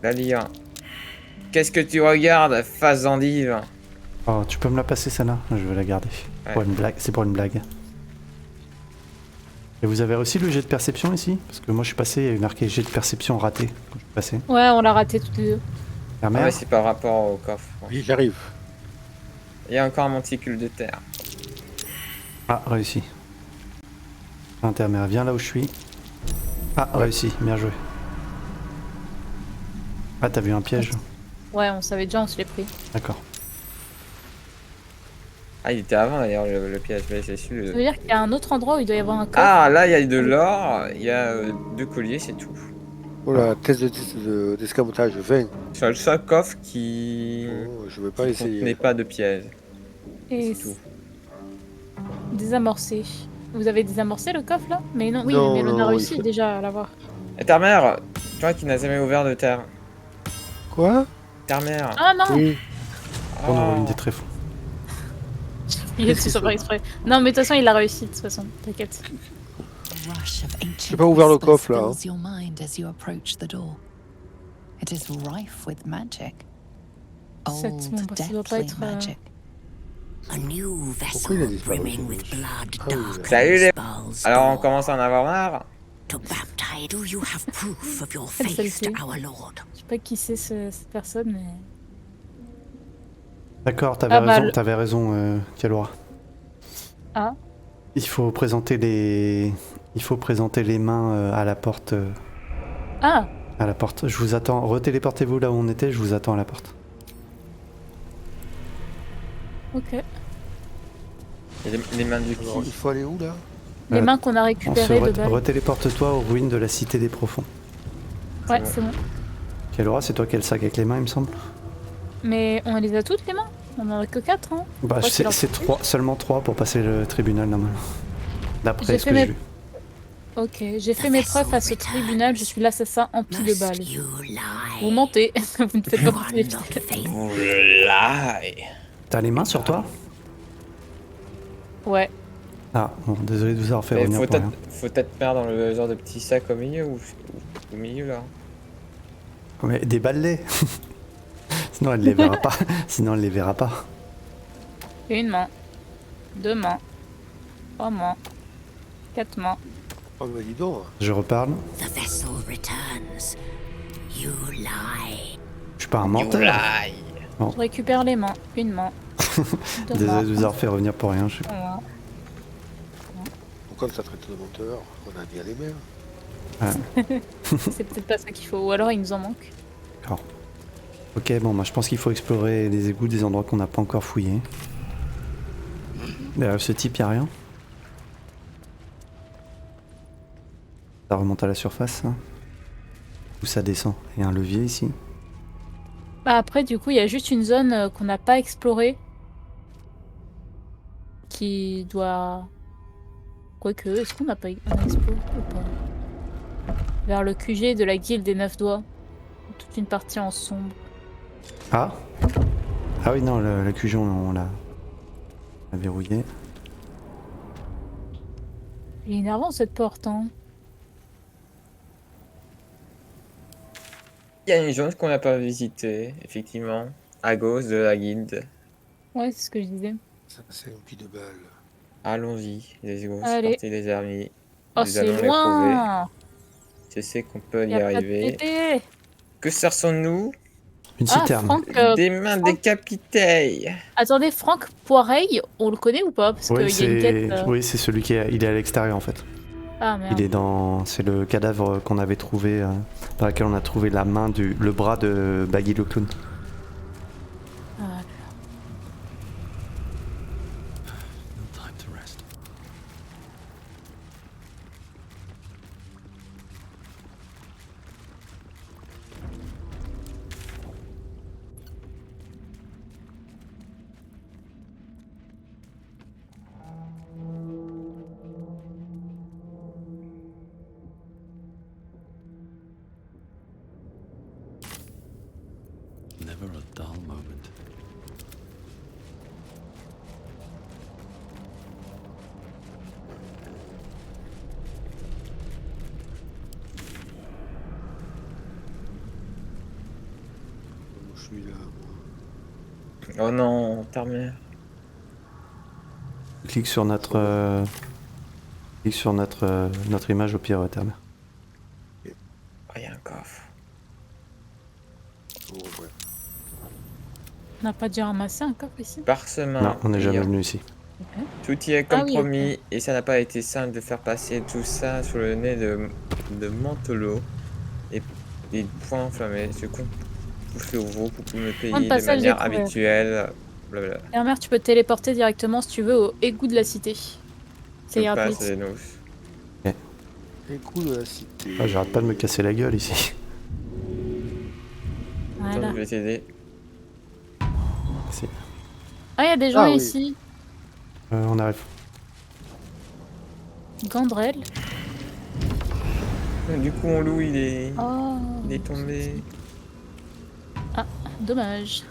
S4: Dalia. Qu'est-ce que tu regardes, face d'endive?
S1: Oh, tu peux me la passer celle-là? Je vais la garder.
S4: Ouais.
S1: Pour une blague. C'est pour une blague. Et vous avez aussi le jet de perception ici? Parce que moi je suis passé, il y a eu marqué jet de perception raté quand je suis passé.
S3: Ouais, on l'a raté toutes les deux.
S1: La
S4: Ah
S1: mère?
S4: ouais, c'est par rapport au coffre.
S2: Oui, j'arrive.
S4: Il y a encore un monticule de terre.
S1: Ah, réussi. Intermère, viens là où je suis. Ah, réussi, bien joué. Ah, t'as vu un piège?
S3: Ouais, on savait déjà, on se l'est pris.
S1: D'accord.
S4: Ah, il était avant d'ailleurs le piège, mais c'est sûr.
S3: Ça veut dire qu'il y a un autre endroit où il doit y avoir un coffre.
S4: Ah, là, il y a de l'or, il y a 2 colliers, c'est tout.
S2: Oh là, test d'escamotage 20.
S4: C'est le seul coffre qui
S2: Oh, je vais pas
S4: qui
S2: essayer.
S4: contenait pas de piège.
S3: Et
S4: C'est tout.
S3: désamorcé. Vous avez désamorcé le coffre là? Mais non, oui,
S2: Non,
S3: mais on a
S2: non,
S3: réussi
S2: il faut-
S3: déjà à l'avoir.
S4: Et ta mère, toi qui n'as jamais ouvert de terre.
S2: Quoi?
S4: Ta mère.
S3: Ah non!
S2: Oui.
S1: Oh non,
S4: Oh.
S1: une des tréfonds.
S3: Il est dessus sans faire exprès. Non, mais de toute façon, il l'a réussi, de toute façon, t'inquiète.
S6: A rush of ancient
S2: pas ouvert le
S6: whispers
S2: coffre, là, hein.
S6: fills your mind as you approach the door. It is rife with magic.
S3: Sept,
S6: Old,
S3: bon, bah, ça doit pas
S6: deathly
S3: être,
S6: magic.
S5: A new
S2: Pourquoi il a
S5: vessel
S2: disparu,
S5: brimming with
S2: ce-
S5: blood
S2: Ah oui,
S5: darkens
S4: Salut les-
S5: Baal's
S4: Alors on
S5: door.
S4: commence à en avoir marre.
S5: To baptize, do you have proof of your
S3: Comme
S5: faith
S3: celle-ci.
S5: to our Lord?
S3: Je sais pas qui c'est cette personne, mais.
S1: D'accord, t'avais
S3: Ah bah,
S1: raison,
S3: le-
S1: t'avais raison, Kalora.
S3: Ah,
S1: Il faut présenter les mains à la porte.
S3: ah,
S1: À la porte. Je vous attends. Retéléportez-vous là où on était, je vous attends à la porte.
S3: ok.
S4: Et les mains du
S2: Alors, il
S4: qui?
S2: faut aller où là?
S3: Les
S1: Euh,
S3: mains qu'on a
S1: On se
S3: récupérées de balles.
S1: retéléporte-toi aux ruines de la cité des profonds.
S3: Ouais,
S4: bon.
S3: c'est bon.
S1: Kalora, c'est toi qui as le sac avec les mains, il me semble.
S3: Mais on les a toutes les mains? On en a que 4, hein?
S1: Bah,
S3: Ouais, c'est leur
S1: c'est
S3: profil.
S1: seulement 3 pour passer le tribunal normalement. D'après
S3: J'ai
S1: ce
S3: fait
S1: que j'ai
S3: mes-
S1: vu.
S3: Ok, j'ai fait mes preuves à ce tribunal, je suis l'assassin empli de balles.
S5: Must you lie?
S3: Vous mentez, vous ne faites
S5: You
S3: pas
S5: are
S3: partie des
S5: not
S3: fidèles.
S5: faithful.
S4: Là.
S1: T'as les mains sur toi?
S3: Ouais,
S1: Ah, bon, désolé de vous avoir fait
S4: Mais
S1: revenir
S4: faut
S1: pour rien.
S4: peut-être faire dans le genre de petit sac au milieu ou au milieu là.
S1: Mais des balais. Sinon elle les verra pas. Sinon elle les verra pas.
S3: une main, 2 mains, 3 mains, 4 mains.
S2: Oh, mais dis donc.
S1: Je reparle.
S5: The vessel returns. You lie.
S1: Je suis pas un menteur.
S4: Youlaï.
S3: Je récupère les mains, une main, 2
S1: Désolé
S3: mains,
S1: de vous avoir fait revenir pour rien. Je sais pas.
S3: 3 mains.
S2: Pourquoi ça traite de menteur? On a bien les mains.
S3: C'est peut-être pas ça qu'il faut, ou alors il nous en manque.
S1: Ok, bon, bah, je pense qu'il faut explorer les égouts des endroits qu'on n'a pas encore fouillés. Derrière ce type, y a rien. Ça remonte à la surface, ça. Ou ça descend. Il y a un levier ici.
S3: Bah après, du coup, il y a juste une zone qu'on n'a pas explorée. Qui doit... Quoique, est-ce qu'on n'a pas on a exploré ou pas? Vers le QG de la guilde des 9 doigts. Toute une partie en sombre.
S1: Ah Ah oui, non, la QG, on l'a verrouillé.
S3: Il est énervant cette porte, hein.
S4: Il y a une zone qu'on n'a pas visitée, effectivement, à gauche de la guilde.
S3: Ouais, c'est ce que je disais.
S2: Ça, c'est un pied de balle.
S4: Allons-y, les grosses
S3: Allez.
S4: parties des amis.
S3: Oh,
S4: Nous
S3: c'est
S4: allons les
S3: loin!
S4: Je sais qu'on peut
S3: Y
S4: y
S3: a pas de
S4: arriver.
S3: TP.
S4: Que cherchons-nous?
S1: Une
S3: Ah,
S1: citerne.
S3: Franck,
S4: Des mains
S3: Franck-
S4: décapitées.
S3: Attendez, Franck Poireil, on le connaît ou pas? Parce
S1: Oui,
S3: qu'il y a une quête...
S1: oui, c'est celui qui est, il est à l'extérieur en fait.
S3: Ah merde.
S1: Il est dans, c'est le cadavre qu'on avait trouvé, dans lequel on a trouvé la main le bras de Baggy le clown.
S3: Ah,
S7: No time to rest.
S2: celui-là.
S4: Oh non, ta-mère.
S1: Clique sur notre notre image au pire, Terme.
S4: Oh, il y a un coffre.
S2: Oh, ouais.
S3: On n'a pas déjà ramassé un coffre ici?
S4: Parchemin.
S1: Non, on n'est jamais
S4: payant.
S1: venu ici.
S4: Tout y est
S3: Ah oui,
S4: compromis et ça n'a pas été simple de faire passer tout ça sous le nez de Mantelot et des points enflammés. Je compte sur vous pour me
S3: Point de
S4: payer de
S3: passage
S4: manière
S3: découvert.
S4: habituelle. Blablabla.
S3: Hermère, tu peux te téléporter directement si tu veux au égout de la cité. C'est
S4: Je
S3: gratuit.
S4: passe les nous.
S2: Écoute de la cité.
S1: Ah, j'arrête pas de me casser la gueule ici.
S4: Attends,
S3: Voilà.
S4: je vais t'aider.
S1: Si.
S3: Ah, il y a des gens
S2: Ah oui.
S3: ici.
S1: On arrive.
S3: Gandrel.
S4: Du coup, mon loup, il est
S3: Oh,
S4: tombé.
S3: dommage.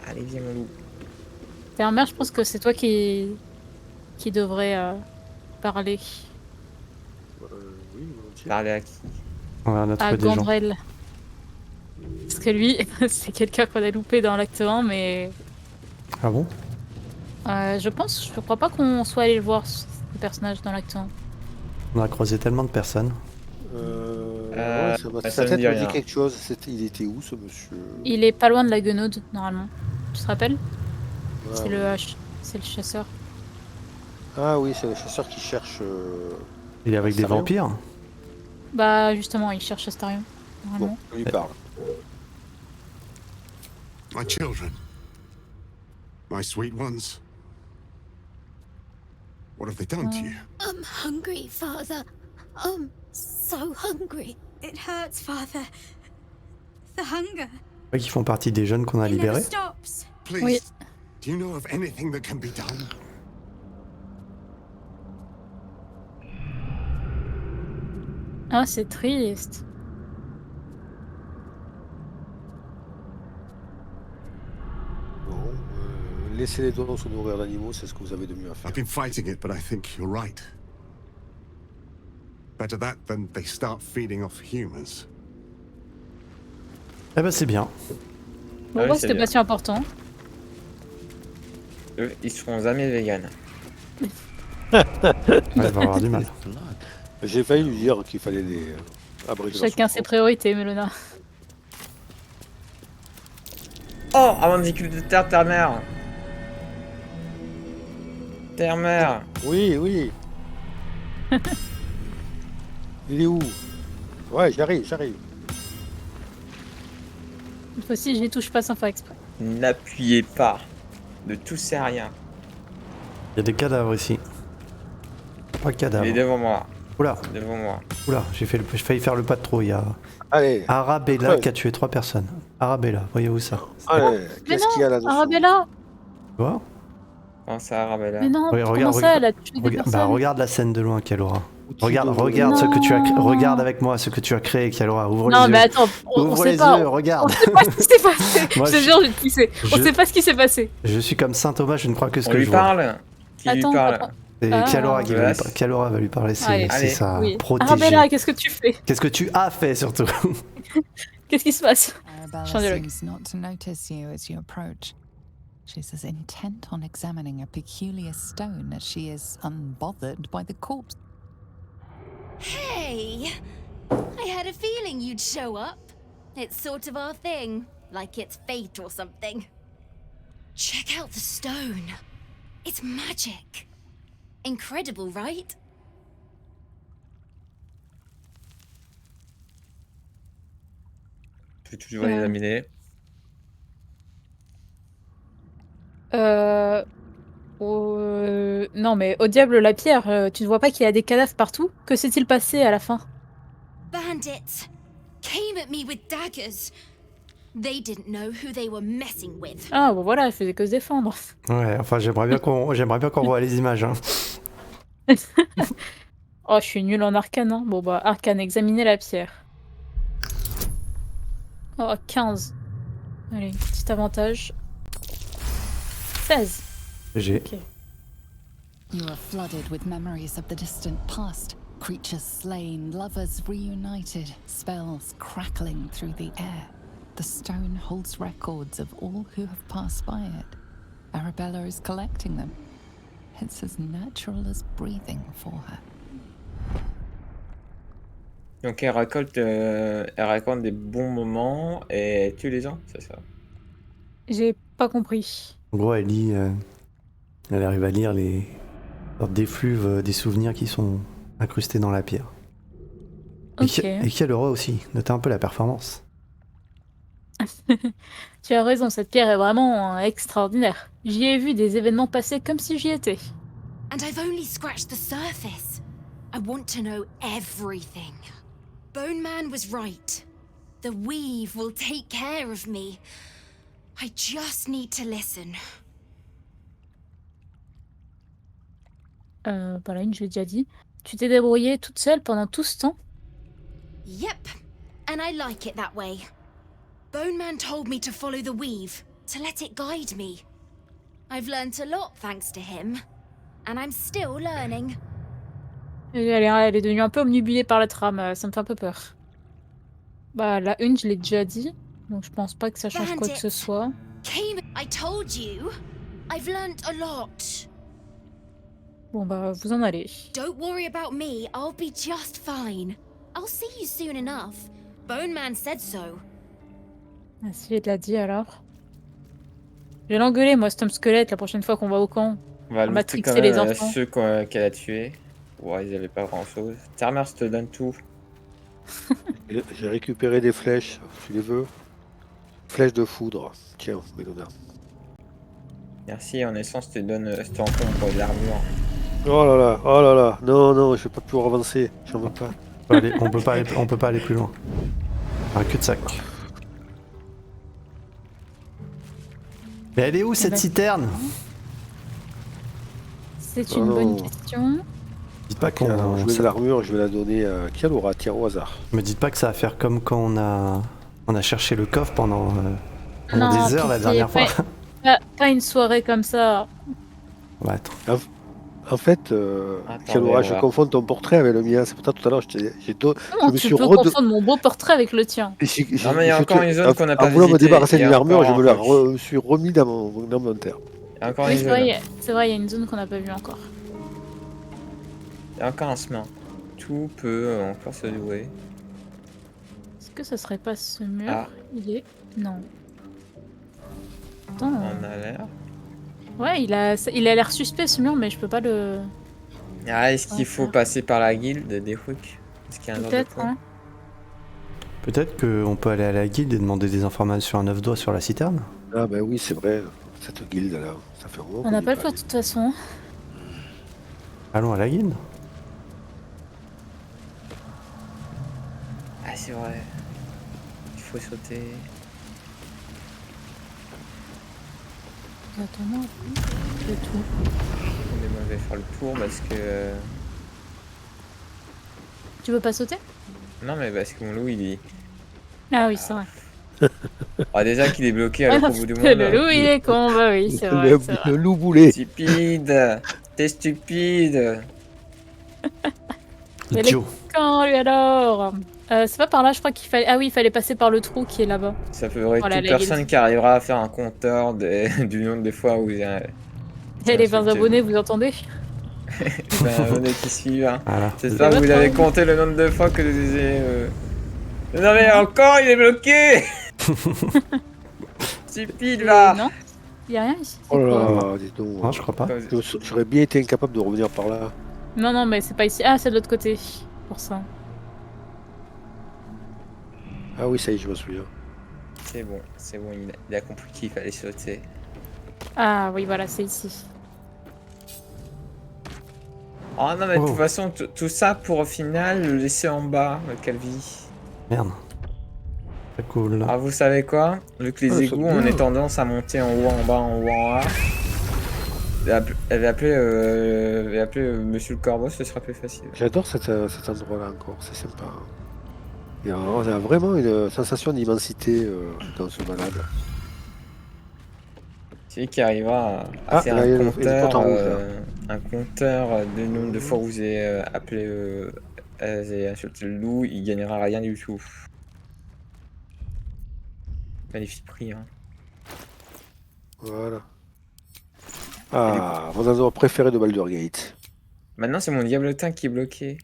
S4: Allez, viens, mon loup.
S3: Hermère, je pense que c'est toi qui devrait parler
S2: Oui, volontiers.
S4: Parler à qui?
S1: On a
S3: à
S1: trouvé des gens.
S3: Gandrel. Parce que lui, c'est quelqu'un qu'on a loupé dans l'acte 1, mais
S1: Ah bon?
S3: je crois pas qu'on soit allé le voir, ce personnage, dans l'acte 1.
S1: On a croisé tellement de personnes.
S2: Ouais,
S4: ça
S2: sa
S4: me
S2: tête
S4: dit
S2: me
S4: rien.
S2: dit quelque chose. Il était où ce monsieur?
S3: Il est pas loin de la guenaude, normalement. Tu te rappelles?
S2: Ah,
S3: C'est
S2: oui.
S3: c'est le chasseur.
S2: Ah oui, c'est le chasseur qui cherche.
S1: Il est avec des
S2: Astarion.
S1: vampires.
S3: Bah, justement, il cherche Astarion,
S2: Bon,
S3: normalement.
S2: on lui parle.
S8: My children. My sweet ones. What have they done to you?
S5: I'm hungry, Father. I'm so hungry.
S9: It hurts, Father. The hunger.
S1: Ouais, qui font partie des jeunes qu'on a
S9: It never
S1: libérés.
S9: stops.
S8: Please,
S3: Oui.
S8: do you know of anything that can be done?
S3: Ah, c'est triste.
S2: Bon, laissez les dons se nourrir d'animaux, c'est ce que vous avez de mieux à faire.
S8: I've been fighting it, but I think you're right. Better that than they start feeding off humans.
S1: Eh ben c'est bien.
S3: Bon,
S4: Ah oui,
S3: bah,
S4: c'est
S3: c'était
S4: bien.
S3: pas si important.
S4: Eux, ils seront jamais véganes.
S1: Ouais, il va avoir du mal.
S2: J'ai failli lui dire qu'il fallait les abréger leur
S3: Chacun ses
S2: souffrance.
S3: priorités, Melona.
S4: Oh, un mandicule de terre, terre-mère. Terre-mère.
S2: Oui, oui. Il est où? Ouais, j'arrive.
S3: Cette fois-ci, je n'y touche pas sans faire exprès.
S4: N'appuyez pas. Ne toussez à rien.
S1: Il y a des cadavres ici. 3
S4: Il est
S1: cadavres.
S4: devant moi.
S1: Oula,
S4: Devant moi.
S1: oula, j'ai failli faire le pas de trop. Il y a
S2: Allez,
S1: Arabella
S2: Ouais.
S1: qui a tué 3 personnes. Arabella, voyez-vous ça?
S2: allez.
S3: Mais
S2: Qu'est-ce qu'il y a
S3: non,
S2: là-dessous?
S3: Arabella!
S1: Tu vois?
S4: Comment ça, Arabella?
S3: Mais non,
S1: Oui,
S3: comment
S1: regarde,
S3: ça, elle a tué des
S1: Regarde,
S3: personnes?
S1: regarde la scène de loin, Kalora.
S2: Outil
S1: Regarde,
S2: de-
S1: regarde ce que tu as
S3: Non.
S1: regarde avec moi ce que tu as créé, Kalora. Ouvre
S3: Non,
S1: les
S3: mais
S1: yeux.
S3: attends, on
S1: Ouvre
S3: sait
S1: les
S3: pas.
S1: yeux,
S3: On
S1: regarde.
S3: sait pas ce qui s'est passé.
S1: Moi,
S3: je te
S1: je-
S3: jure, je le sais. On
S1: je-
S3: sait pas ce qui s'est passé.
S1: Je suis comme Saint Thomas, je ne crois que ce
S4: On
S1: que
S4: lui
S1: je vois.
S4: parle? Qui
S3: Attends,
S4: lui parle?
S3: attends.
S1: C'est
S3: Ah.
S1: Kalora qui va lui
S4: Yes.
S1: parler. Kalora va lui parler,
S3: Allez.
S1: c'est
S4: Allez.
S1: sa
S3: Oui.
S1: protégée.
S3: Arabella, qu'est-ce que tu fais?
S1: Qu'est-ce que tu as fait surtout?
S3: Qu'est-ce qui se passe?
S6: Arabella
S3: Change it.
S6: seems not to notice you as you approach. She's as intent on examining a peculiar stone as she is unbothered by the corpse.
S5: Hey! I had a feeling you'd show up. It's sort of our thing, like it's fate or something. Check out the stone. It's magic. Incredible, right?
S4: Je vais toujours l'examiner.
S3: Non, mais au diable la pierre, tu ne vois pas qu'il y a des cadavres partout? Que s'est-il passé à la fin?
S5: Bandits came at me with daggers. They didn't know who they were messing with.
S3: Ah, bon voilà, elle faisait que se défendre.
S1: Ouais, enfin j'aimerais bien qu'on voit les images. Hein.
S3: Oh, je suis nulle en arcane, hein. Bon bah, arcane, examiner la pierre. Oh, 15. Allez, petit avantage. 16.
S1: J'ai.
S6: You are flooded with memories of the distant past. Creatures slain, lovers reunited, spells crackling through the air. The stone holds records of all who have passed by it. Arabella is collecting them. It's as natural as breathing for her.
S4: Donc elle récolte des bons moments et elle tue les gens, c'est ça?
S3: J'ai pas compris.
S1: En gros, elle lit, elle arrive à lire les sortes d'effluves des souvenirs qui sont incrustés dans la pierre.
S3: Ok.
S1: Et qui a le roi aussi. Notez un peu la performance.
S3: Tu as raison, cette pierre est vraiment extraordinaire. J'y ai vu des événements passer comme si j'y étais.
S5: And I've only scratched the surface. I want to know everything. Bone Man was right. The weave will take care of me. I just need to listen.
S3: Voilà, je l'ai déjà dit. Tu t'es débrouillée toute seule pendant tout ce temps?
S5: Yep, and I like it that way. Bone Man told me to follow the weave, to let it guide me. I've learnt a lot thanks to him, and I'm still learning.
S3: Elle est devenue un peu omnibulée par la trame, ça me fait un peu peur. Bah, la une, je l'ai déjà dit, donc je pense pas que ça change quoi que ce soit.
S5: I told you, I've learnt a lot.
S3: Bon bah, vous en allez.
S5: Don't worry about me, I'll be just fine. I'll see you soon enough. Bone Man said so.
S3: Ah, si, elle l'a dit alors. Je vais l'engueuler, moi, cet homme squelette, la prochaine fois qu'on va au camp.
S4: On va looter quand
S3: matrixer les
S4: même
S3: enfants.
S4: ceux qu'elle a tués. Ouais, ils avaient pas grand chose. Termer, je te donne tout.
S2: J'ai récupéré des flèches, tu les veux? Flèches de foudre. Tiens, Mélona.
S4: Merci, en essence, je te donne, je t'encombre de l'armure.
S2: Oh là là, non, je vais pas pouvoir avancer, j'en veux pas.
S1: On peut pas aller plus loin. Un cul-de-sac. Mais elle est où cette citerne?
S3: C'est une bonne question.
S1: Dites pas qu'on.
S2: Je mets de l'armure, je vais la donner à Kialora, tiens, au hasard.
S1: Me dites pas que ça va faire comme quand on a cherché le coffre pendant
S3: Non,
S1: des heures la dernière fois.
S3: Pas une soirée comme ça.
S1: Ouais, attends.
S2: En fait, Kialora, je confonds ton portrait avec le mien. C'est pour ça tout à l'heure,
S3: Comment tu peux confondre mon beau portrait avec le tien?
S4: Non, mais il y a encore une zone qu'on n'a pas visitée.
S2: En voulant me débarrasser d'une armure, je me la suis remis dans mon inventaire.
S4: Encore
S3: Oui,
S4: une zone.
S3: c'est vrai, il y a une zone qu'on n'a pas vue encore.
S4: Il y a encore un chemin. Tout peut encore se jouer.
S3: Est-ce que ça serait pas ce mur?
S4: Ah.
S3: Il est... Non. Attends.
S4: On a l'air.
S3: Ouais, il a l'air suspect ce mur, mais je peux pas le...
S4: Ah, est-ce qu'il faut passer par la guilde des hooks? Est-ce qu'il y a un ordre de
S3: Peut-être,
S4: point?
S3: hein.
S1: Peut-être qu'on peut aller à la guilde et demander des informations à 9 doigts sur la citerne.
S2: Ah bah oui, c'est vrai, cette guilde là, ça fait un moment.
S3: On n'a pas le choix de toute façon.
S1: Allons à la guilde.
S4: Ah, c'est vrai. Il faut sauter.
S3: Attends-moi, le tout.
S4: Mais moi, je vais faire le tour parce que...
S3: Tu veux pas sauter?
S4: Non, mais parce que mon loup, il est...
S3: Ah oui, c'est vrai.
S4: Ah, déjà qu'il est bloqué à l'autre bout du monde.
S3: Le loup, il est con, bah oui, c'est vrai.
S2: Le loup boulet.
S4: Stupide. T'es stupide.
S3: Mais
S1: Idiot.
S3: quand lui alors? C'est pas par là, je crois qu'il fallait... Ah oui, il fallait passer par le trou qui est là-bas.
S4: Ça ferait
S3: Voilà,
S4: toute
S3: la
S4: personne
S3: guilde.
S4: qui arrivera à faire un compteur du nombre de fois où il y a...
S3: Et les 20 abonnés, vous entendez?
S4: un abonné qui suit. Hein.
S1: Voilà.
S4: J'espère que vous avez compté le nombre de fois que je disais... Non mais encore, il est bloqué. Stupide, va.
S3: Non, il y a rien ici.
S2: Oh là là, dis donc.
S1: Non, je crois pas.
S2: J'aurais bien été incapable de revenir par là.
S3: Non, mais c'est pas ici. Ah, c'est de l'autre côté. Pour ça.
S2: Ah oui, ça y est, je me souviens.
S4: C'est bon, il a compris qu'il fallait sauter.
S3: Ah oui, voilà, c'est ici.
S4: Oh non mais de toute façon, tout ça pour au final le laisser en bas, le Calvi.
S1: Merde. Très cool.
S4: Ah vous savez quoi? Vu que les égouts, on a tendance à monter en haut, en bas, en haut, en bas. Elle va appeler Monsieur le Corbeau, ce sera plus facile.
S2: J'adore cet endroit-là encore, c'est sympa. On a vraiment une sensation d'immensité quand on se balade.
S4: C'est lui qui arrivera à faire
S2: là, il y a
S4: un
S2: porte en rouge,
S4: compteur du nombre de fois où vous avez appelé et insulté le loup, il gagnera rien du tout. Magnifique prix. Hein.
S2: Voilà. Ah, mon endroit préféré de Baldur's Gate.
S4: Maintenant, c'est mon diablotin qui est bloqué.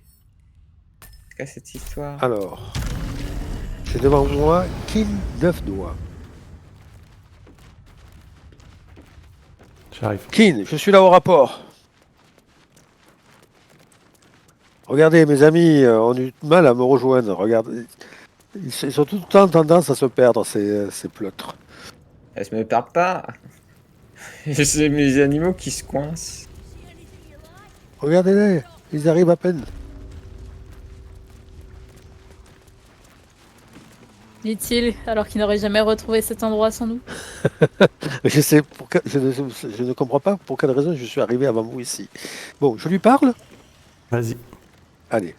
S4: C'est quoi cette histoire?
S2: Alors, j'ai devant moi Kin 9 doigts.
S1: J'arrive.
S2: Kin, je suis là au rapport. Regardez, mes amis ont eu du mal à me rejoindre. Regardez, ils ont tout le temps tendance à se perdre, ces pleutres.
S4: Elle se me perd pas. C'est mes animaux qui se coincent.
S2: Regardez-les, ils arrivent à peine.
S3: Dit-il, alors qu'il n'aurait jamais retrouvé cet endroit sans nous.
S2: Je sais, je ne comprends pas pour quelle raison je suis arrivé avant vous ici. Bon, je lui parle?
S1: Vas-y.
S2: Allez.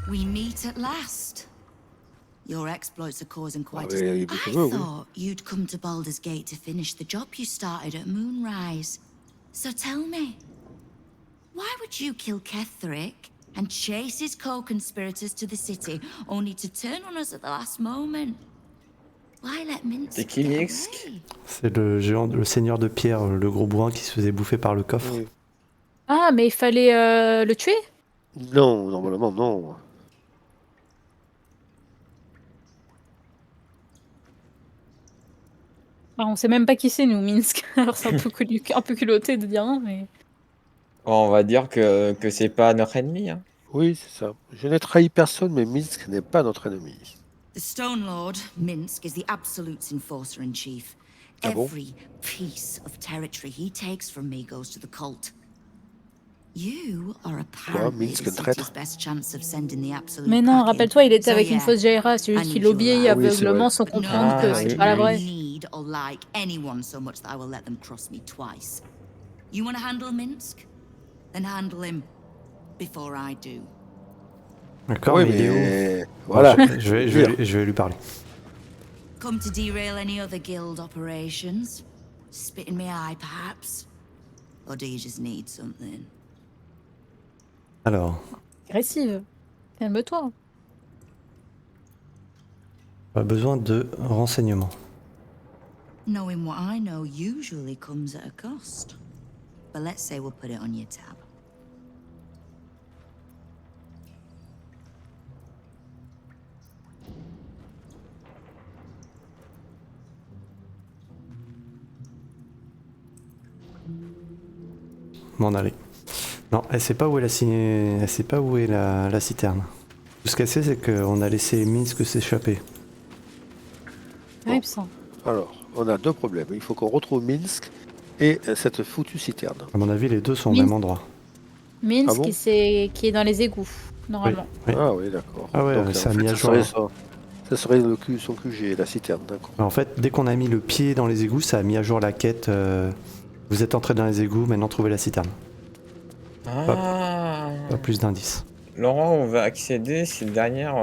S10: We meet at last. Your exploits are causing quite
S2: Ah, oui,
S10: I
S2: je veux, oui.
S10: thought you'd come to Baldur's Gate to finish the job you started at Moonrise. So tell me, why would you kill Ketherick and chase his co-conspirators to the city, only to turn on us at the last moment? Why let Minsk
S4: C'est qui,
S10: get
S4: Minsk?
S10: away?
S1: C'est le géant, le seigneur de pierre, le gros bourrin qui se faisait bouffer par le coffre.
S2: Oui.
S3: Ah, mais il fallait le tuer?
S2: Non, normalement, non.
S3: Bah, on sait même pas qui c'est, nous, Minsk. Alors c'est un peu culotté de dire non, mais...
S4: Bon, on va dire que c'est pas notre ennemi. Hein.
S2: Oui, c'est ça. Je n'ai trahi personne, mais Minsk n'est pas notre ennemi.
S10: The Stone Lord, Minsk, is the Absolute's enforcer in chief.
S2: Ah bon?
S10: Every piece of territory he takes from me goes to the cult. You are apparently
S2: Minsk,
S10: the
S2: un traître.
S10: city's best chance of sending the Absolute
S3: Mais non,
S10: packing.
S3: rappelle-toi, il était
S10: So
S3: avec une
S10: yeah,
S3: fausse Jaira, c'est juste
S10: I
S3: qu'il
S10: need you
S3: obéit
S10: around.
S2: Oui, c'est
S3: aveuglement
S2: vrai.
S3: sans
S10: No
S3: comprendre
S10: one
S3: que
S4: Ah,
S3: c'est
S4: oui,
S3: pas la
S4: oui.
S3: vraie.
S10: need or like anyone so much that I will let them cross me twice. You want to handle Minsk? Then handle him before I do.
S1: D'accord,
S2: Oui,
S1: mais il est où?
S2: mais voilà.
S1: Bon, je vais lui parler.
S10: Come to derail any other guild operations? Spit in my eye, perhaps? Or do you just need something?
S1: Alors,
S3: Agressive. Calme-toi.
S1: on a besoin de renseignements.
S10: Knowing what I know usually comes at a cost. But let's say we'll put it on your tab.
S1: M'en aller. Non, elle sait pas où est elle sait pas où est la citerne. Tout ce qu'elle sait, c'est qu'on a laissé Minsk s'échapper.
S3: Terrible ça.
S2: Alors, on a deux problèmes. Il faut qu'on retrouve Minsk et cette foutue citerne.
S1: À mon avis, les deux sont au
S3: Minsk.
S1: même endroit.
S3: Minsk
S2: Ah bon
S3: qui est dans les égouts, normalement.
S1: Oui.
S2: Ah oui, d'accord.
S1: Ah ouais,
S2: Donc,
S1: ça
S2: en
S1: a mis
S2: fait,
S1: à jour.
S2: ça serait son QG, la citerne, d'accord.
S1: En fait, dès qu'on a mis le pied dans les égouts, ça a mis à jour la quête. Vous êtes entré dans les égouts, maintenant trouvez la citerne.
S4: Ah.
S1: Pas plus d'indices.
S4: L'endroit où on va accéder, c'est derrière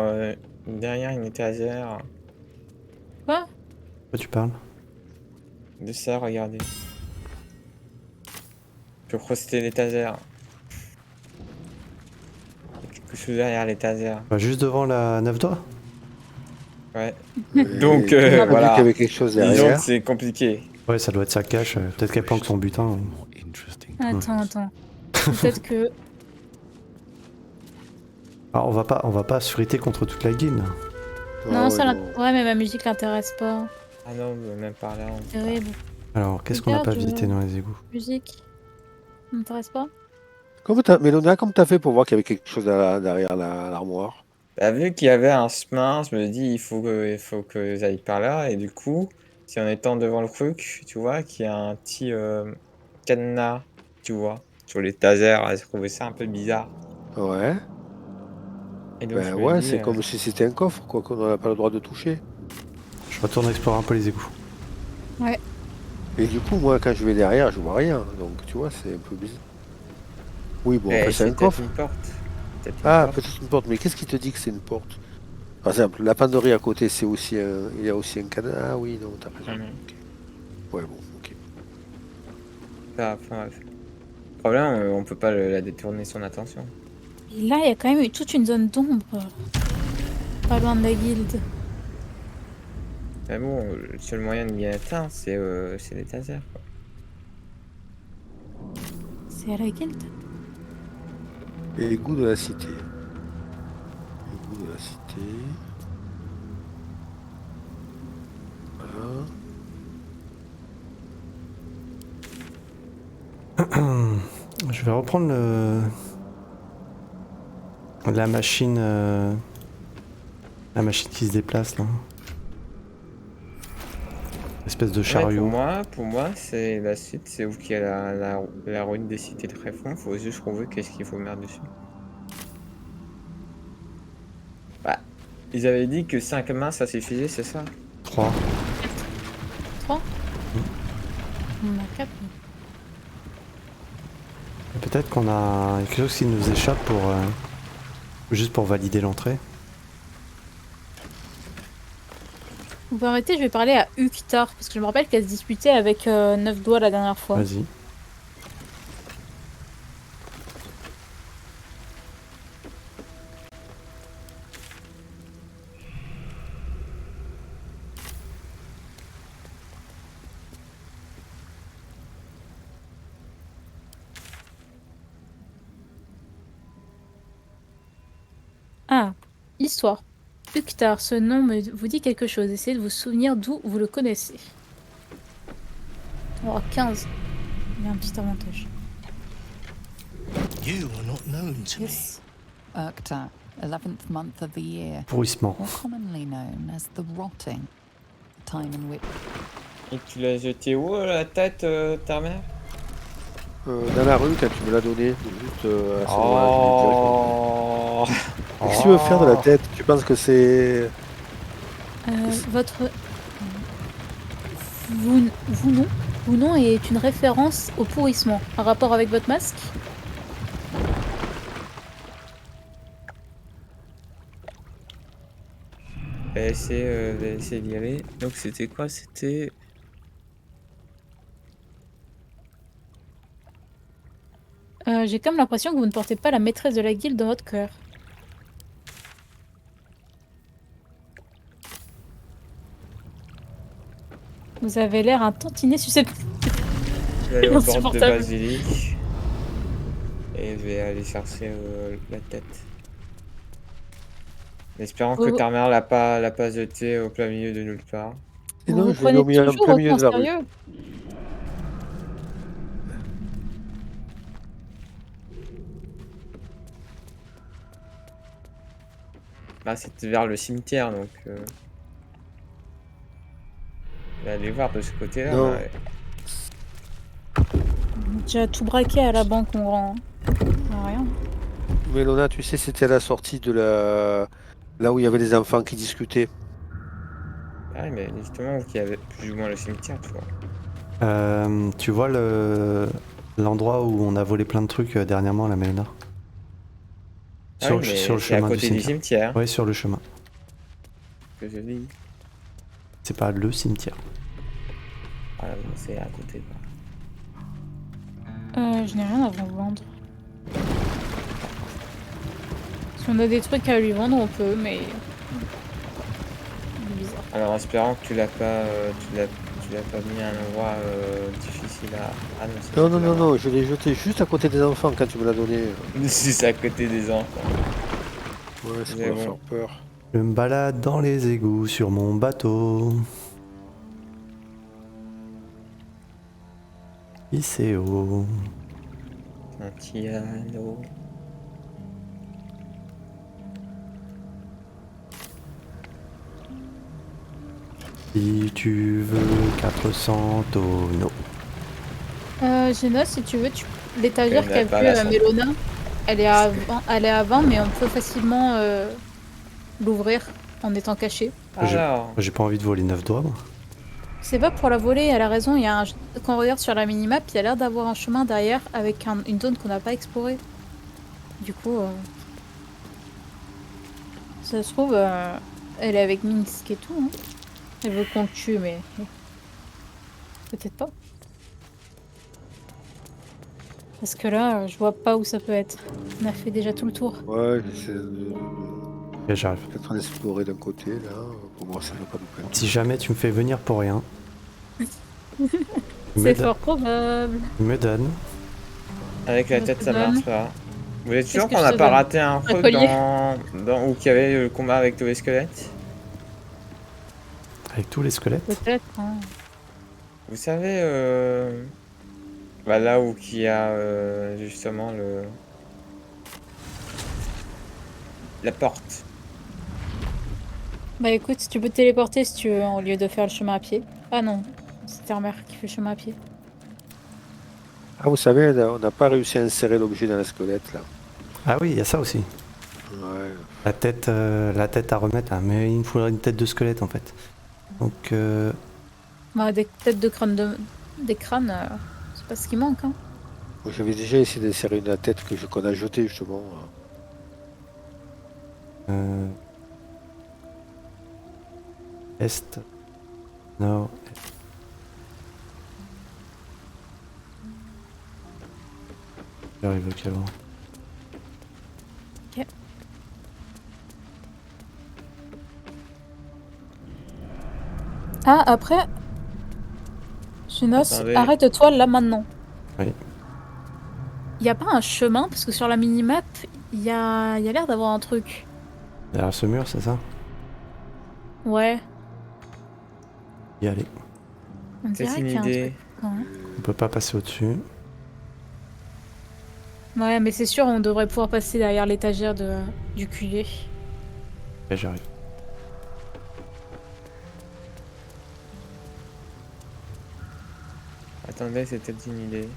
S4: une étagère.
S3: Quoi?
S1: Quoi tu parles?
S4: De ça, regardez. Je peux croster l'étagère. Il y a quelque chose derrière l'étagère.
S1: Bah, juste devant la 9 doigts.
S4: Ouais.
S2: Et
S4: Donc,
S2: tu as vu
S4: voilà.
S2: qu'il y avait quelque chose
S4: Disons
S2: derrière.
S4: que c'est compliqué.
S1: Ouais, ça doit être sa cache. Peut-être qu'elle planque son butin.
S7: More interesting.
S3: Attends. Peut-être que...
S1: Alors, on va pas suriter contre toute la guilde.
S3: Non,
S2: Ah,
S3: ouais, mais ma musique l'intéresse pas.
S4: Ah non, même par là.
S3: Terrible.
S1: Alors, qu'est-ce qu'on n'a pas
S3: Regarde,
S1: visité dans les égouts?
S3: Musique. Ça m'intéresse pas.
S2: Mélona, comment t'as fait pour voir qu'il y avait quelque chose derrière l'armoire?
S4: Bah, vu qu'il y avait un chemin, je me dis il faut que j'aille par là. Et du coup, si en étant devant le truc, tu vois, qu'il y a un petit cadenas, tu vois, sur l'étagère, j'ai trouvé ça un peu bizarre.
S2: Ouais.
S4: Et donc, je
S2: Ben
S4: me
S2: ouais,
S4: dis,
S2: c'est comme si c'était un coffre, quoi, qu'on n'a pas le droit de toucher.
S1: Je retourne explorer un peu les égouts.
S2: Et du coup, moi, quand je vais derrière, je vois rien. Donc, tu vois, c'est un peu bizarre. Oui, bon, après, c'est un
S4: peut-être
S2: coffre.
S4: une porte. Peut-être une
S2: Ah,
S4: porte.
S2: peut-être une porte. Mais qu'est-ce qui te dit que c'est une porte? Par exemple, la penderie à côté, c'est aussi un... il y a aussi un cadenas. Ah oui, non, t'as raison.
S4: Ah non.
S2: Ouais, bon, ok.
S4: Enfin, bref. Le problème, on peut pas la détourner son attention.
S3: Et là, il y a quand même eu toute une zone d'ombre. pas loin de la guilde.
S4: Mais bon, le seul moyen de m'y atteindre, c'est les tasers, quoi.
S3: C'est à la guilde.
S2: Et les goûts de la cité. Les goûts de la cité. Voilà.
S1: Je vais reprendre la machine qui se déplace là. Espèce de
S4: Ouais,
S1: chariot.
S4: pour moi, c'est la suite, c'est où qu'il y a la ruine des cités de Tréfond. Faut juste trouver qu'est-ce qu'il faut mettre dessus. Bah, ils avaient dit que 5 mains ça suffisait, c'est ça?
S1: 3.
S3: 3. On a 4.
S1: Peut-être qu'on a quelque chose qui nous échappe pour juste pour valider l'entrée.
S3: Vous pouvez arrêter, je vais parler à Uktar, parce que je me rappelle qu'elle se disputait avec 9 doigts la dernière fois.
S1: Vas-y.
S3: Ah, histoire. Uktar, ce nom vous dit quelque chose. Essayez de vous souvenir d'où vous le connaissez. Oh, 15. Il y a un petit avantage.
S7: You are not known to me.
S3: Yes.
S6: Urkta, 11th month of the year,
S1: Pourrissement.
S6: more commonly known as the rotting, time in which
S4: Et tu l'as jeté où la tête, ta mère?
S2: Dans la rue, quand tu me l'as donné, juste à ce moment-là,
S4: Oh.
S2: qu'est-ce que tu veux faire de la tête? Tu penses que c'est...
S3: Votre... Vous nom est une référence au pourrissement. Un rapport avec votre masque?
S4: Essayer d'y aller. Donc c'était quoi? C'était...
S3: J'ai comme l'impression que vous ne portez pas la maîtresse de la guilde dans votre cœur. Vous avez l'air un tantinet susceptible.
S4: Je vais aller aux portes de
S3: Insupportable.
S4: basilic. Et je vais aller chercher la tête. En espérant que
S3: Vous-
S4: ta mère l'a pas jeté au plein milieu de nulle part.
S2: Et
S3: Vous
S2: non,
S3: vous
S2: je l'ai
S3: prenez
S2: mis en
S3: toujours
S2: plein
S3: autant
S2: milieu
S3: au
S2: de la rue.
S3: sérieux?
S4: Là, c'était vers le cimetière, donc... Je vais aller voir de ce côté-là.
S2: Non.
S4: Ouais.
S3: Déjà tout braqué à la banque, on rend. Rien.
S2: Mais Lona, tu sais, c'était à la sortie de la... Là où il y avait les enfants qui discutaient.
S4: Ah, mais justement, qu'il y avait plus ou moins le cimetière, tu vois.
S1: Tu vois l'endroit où on a volé plein de trucs dernièrement, la Mélona?
S4: Ah oui, mais
S1: Sur le
S4: c'est à
S1: chemin
S4: côté du cimetière.
S1: Ouais, sur le chemin.
S4: Que je dis.
S1: C'est pas le cimetière.
S4: Ah, non, c'est à côté.
S3: Je n'ai rien à vous vendre. Si on a des trucs à lui vendre, on peut, mais... Bizarre.
S4: Alors, en espérant que tu l'as pas mis à un endroit difficile à... Ah non, c'est
S2: Non, non, non, non, je l'ai jeté juste à côté des enfants quand tu me l'as donné.
S4: Si c'est à côté des enfants.
S2: Ouais, c'est
S4: Mais
S2: pour
S4: bon.
S2: faire peur.
S1: Je me balade dans les égouts sur mon bateau. Iseo.
S4: Santiano.
S1: Si tu veux 400 tonneaux.
S3: Géna, si tu veux, l'étagère
S4: Elle
S3: qu'a
S4: n'a pas
S3: vue
S4: la santé.
S3: Mélona, elle est à 20, mais on peut facilement l'ouvrir en étant caché.
S4: Alors,
S1: J'ai pas envie de voler 9 doigts, moi.
S3: C'est pas pour la voler, elle a raison. Il y a quand on regarde sur la minimap, il y a l'air d'avoir un chemin derrière avec une zone qu'on n'a pas explorée. Du coup, ça se trouve, elle est avec Minsk et tout. Hein. Elle veut qu'on le tue, mais peut-être pas. Parce que là, je vois pas où ça peut être. On a fait déjà tout le tour.
S2: Ouais,
S1: Ok, j'arrive.
S2: Je suis en train d'explorer d'un côté, là, pour voir si je ne pas nous perdre.
S1: Si jamais tu me fais venir pour rien,
S3: C'est fort probable.
S1: tu me donnes.
S4: Avec la
S3: Je
S4: tête,
S3: te
S4: ça
S3: donne.
S4: marche pas. Vous êtes sûr
S3: Qu'est-ce que
S4: qu'on
S3: je
S4: n'a
S3: te
S4: pas
S3: donne?
S4: raté un
S3: Un
S4: truc
S3: collier.
S4: où il y avait le combat avec tous les squelettes?
S1: Avec tous les squelettes.
S3: Peut-être. Hein.
S4: Vous savez, bah là où il y a justement la porte.
S3: Bah écoute, tu peux te téléporter si tu veux, au lieu de faire le chemin à pied. Ah non, c'est ta mère qui fait le chemin à pied.
S2: Ah, vous savez, là, on n'a pas réussi à insérer l'objet dans la squelette, là.
S1: Ah oui, il y a ça aussi.
S2: Ouais.
S1: La tête à remettre. Ah, mais il me faudrait une tête de squelette en fait. Donc,
S3: Bah des têtes de crâne des crânes, c'est pas ce qui manque. Hein.
S2: Moi, j'avais déjà essayé d'insérer une tête qu'on a jetée, justement.
S1: est, nord, j'arrive au calme.
S3: Ok. Ah après, Shinos,
S4: Attendez.
S3: arrête-toi là maintenant.
S1: Oui.
S3: Y a pas un chemin parce que sur la minimap, y a l'air d'avoir un truc.
S1: Derrière ce mur, c'est ça?
S3: Ouais,
S1: Y aller.
S3: on
S4: C'est
S3: dirait
S4: une
S3: qu'il y a un
S4: idée.
S3: truc. Ouais.
S1: On peut pas passer au-dessus.
S3: Ouais, mais c'est sûr, on devrait pouvoir passer derrière l'étagère du QG.
S1: Ok, j'arrive.
S4: Attendez, c'est peut-être une idée.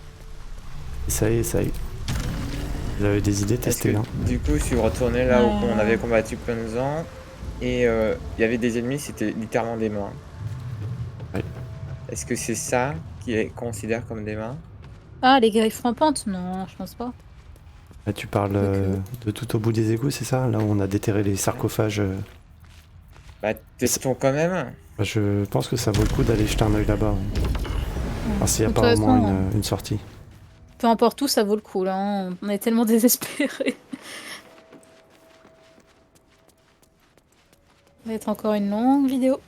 S1: Essaye. Vous avez des idées,
S4: Parce
S1: testez.
S4: que,
S1: Hein.
S4: du coup, je suis retourné là où
S3: Ouais.
S4: on avait combattu plein de gens et il y avait des ennemis, c'était littéralement des mains.
S1: Oui.
S4: Est-ce que c'est ça qu'ils considèrent comme des mains?
S3: Ah, les griffes rampantes? Non, je pense pas.
S1: Là, tu parles
S3: Ok.
S1: de tout au bout des égouts, c'est ça? Là où on a déterré les sarcophages.
S4: Bah, testons quand même.
S1: Bah, je pense que ça vaut le coup d'aller jeter un œil là-bas. Enfin, s'il n'y a
S3: De toute
S1: pas au moins
S3: façon,
S1: une sortie.
S3: peu importe où, ça vaut le coup là. Hein. On est tellement désespérés. Ça va être encore une longue vidéo.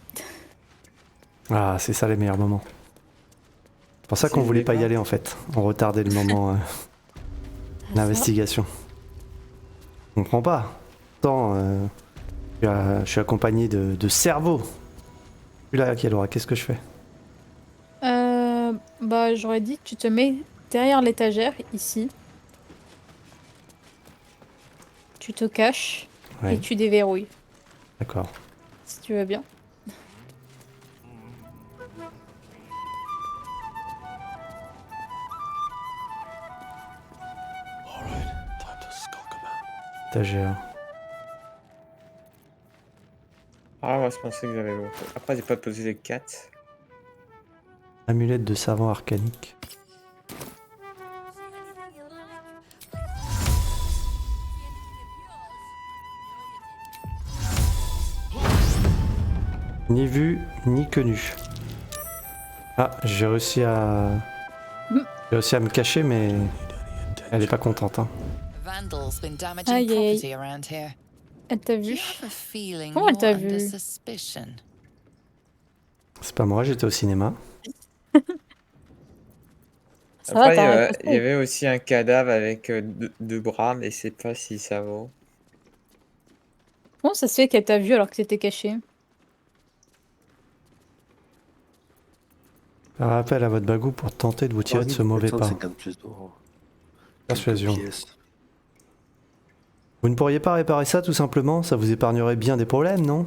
S1: Ah, c'est ça les meilleurs moments. C'est pour ça
S4: C'est
S1: qu'on
S4: le
S1: voulait pas y
S4: départ.
S1: aller en fait. On retardait le moment d'investigation. On comprend pas. Pourtant, je suis accompagné de cerveaux. Puis là, Kialora, qu'est-ce que je fais?
S3: Bah, j'aurais dit que tu te mets derrière l'étagère, ici. Tu te caches
S1: Ouais,
S3: et tu déverrouilles,
S1: d'accord.
S3: si tu veux bien.
S7: All right, time to skulk about.
S1: Étagère.
S4: Ah, moi je pensais que j'avais beaucoup. Après, j'ai pas posé les 4.
S1: Amulette de savant arcanique. Ni vu, ni connu. Ah, j'ai réussi à... J'ai réussi à me cacher, mais elle est pas contente. Hein.
S6: Vandals been damaging
S3: Aïe, aïe, aïe.
S6: property around here.
S3: Elle t'a
S6: Do
S3: vu?
S6: you have a feeling
S3: Comment elle
S6: you're
S3: t'a
S6: under
S3: vu?
S6: suspicion?
S1: C'est pas moi, j'étais au cinéma.
S3: Ça va,
S4: Après,
S3: t'as
S4: il y
S3: riposté.
S4: avait aussi un cadavre avec deux bras, mais je sais pas si ça vaut.
S3: Comment ça se fait qu'elle t'a vu alors que t'étais caché?
S1: Faire appel à votre bagou pour tenter de vous tirer de ce mauvais pas.
S2: 450 pièces d'or.
S1: Persuasion.
S2: Quelques pièces.
S1: Vous ne pourriez pas réparer ça tout simplement? Ça vous épargnerait bien des problèmes, non?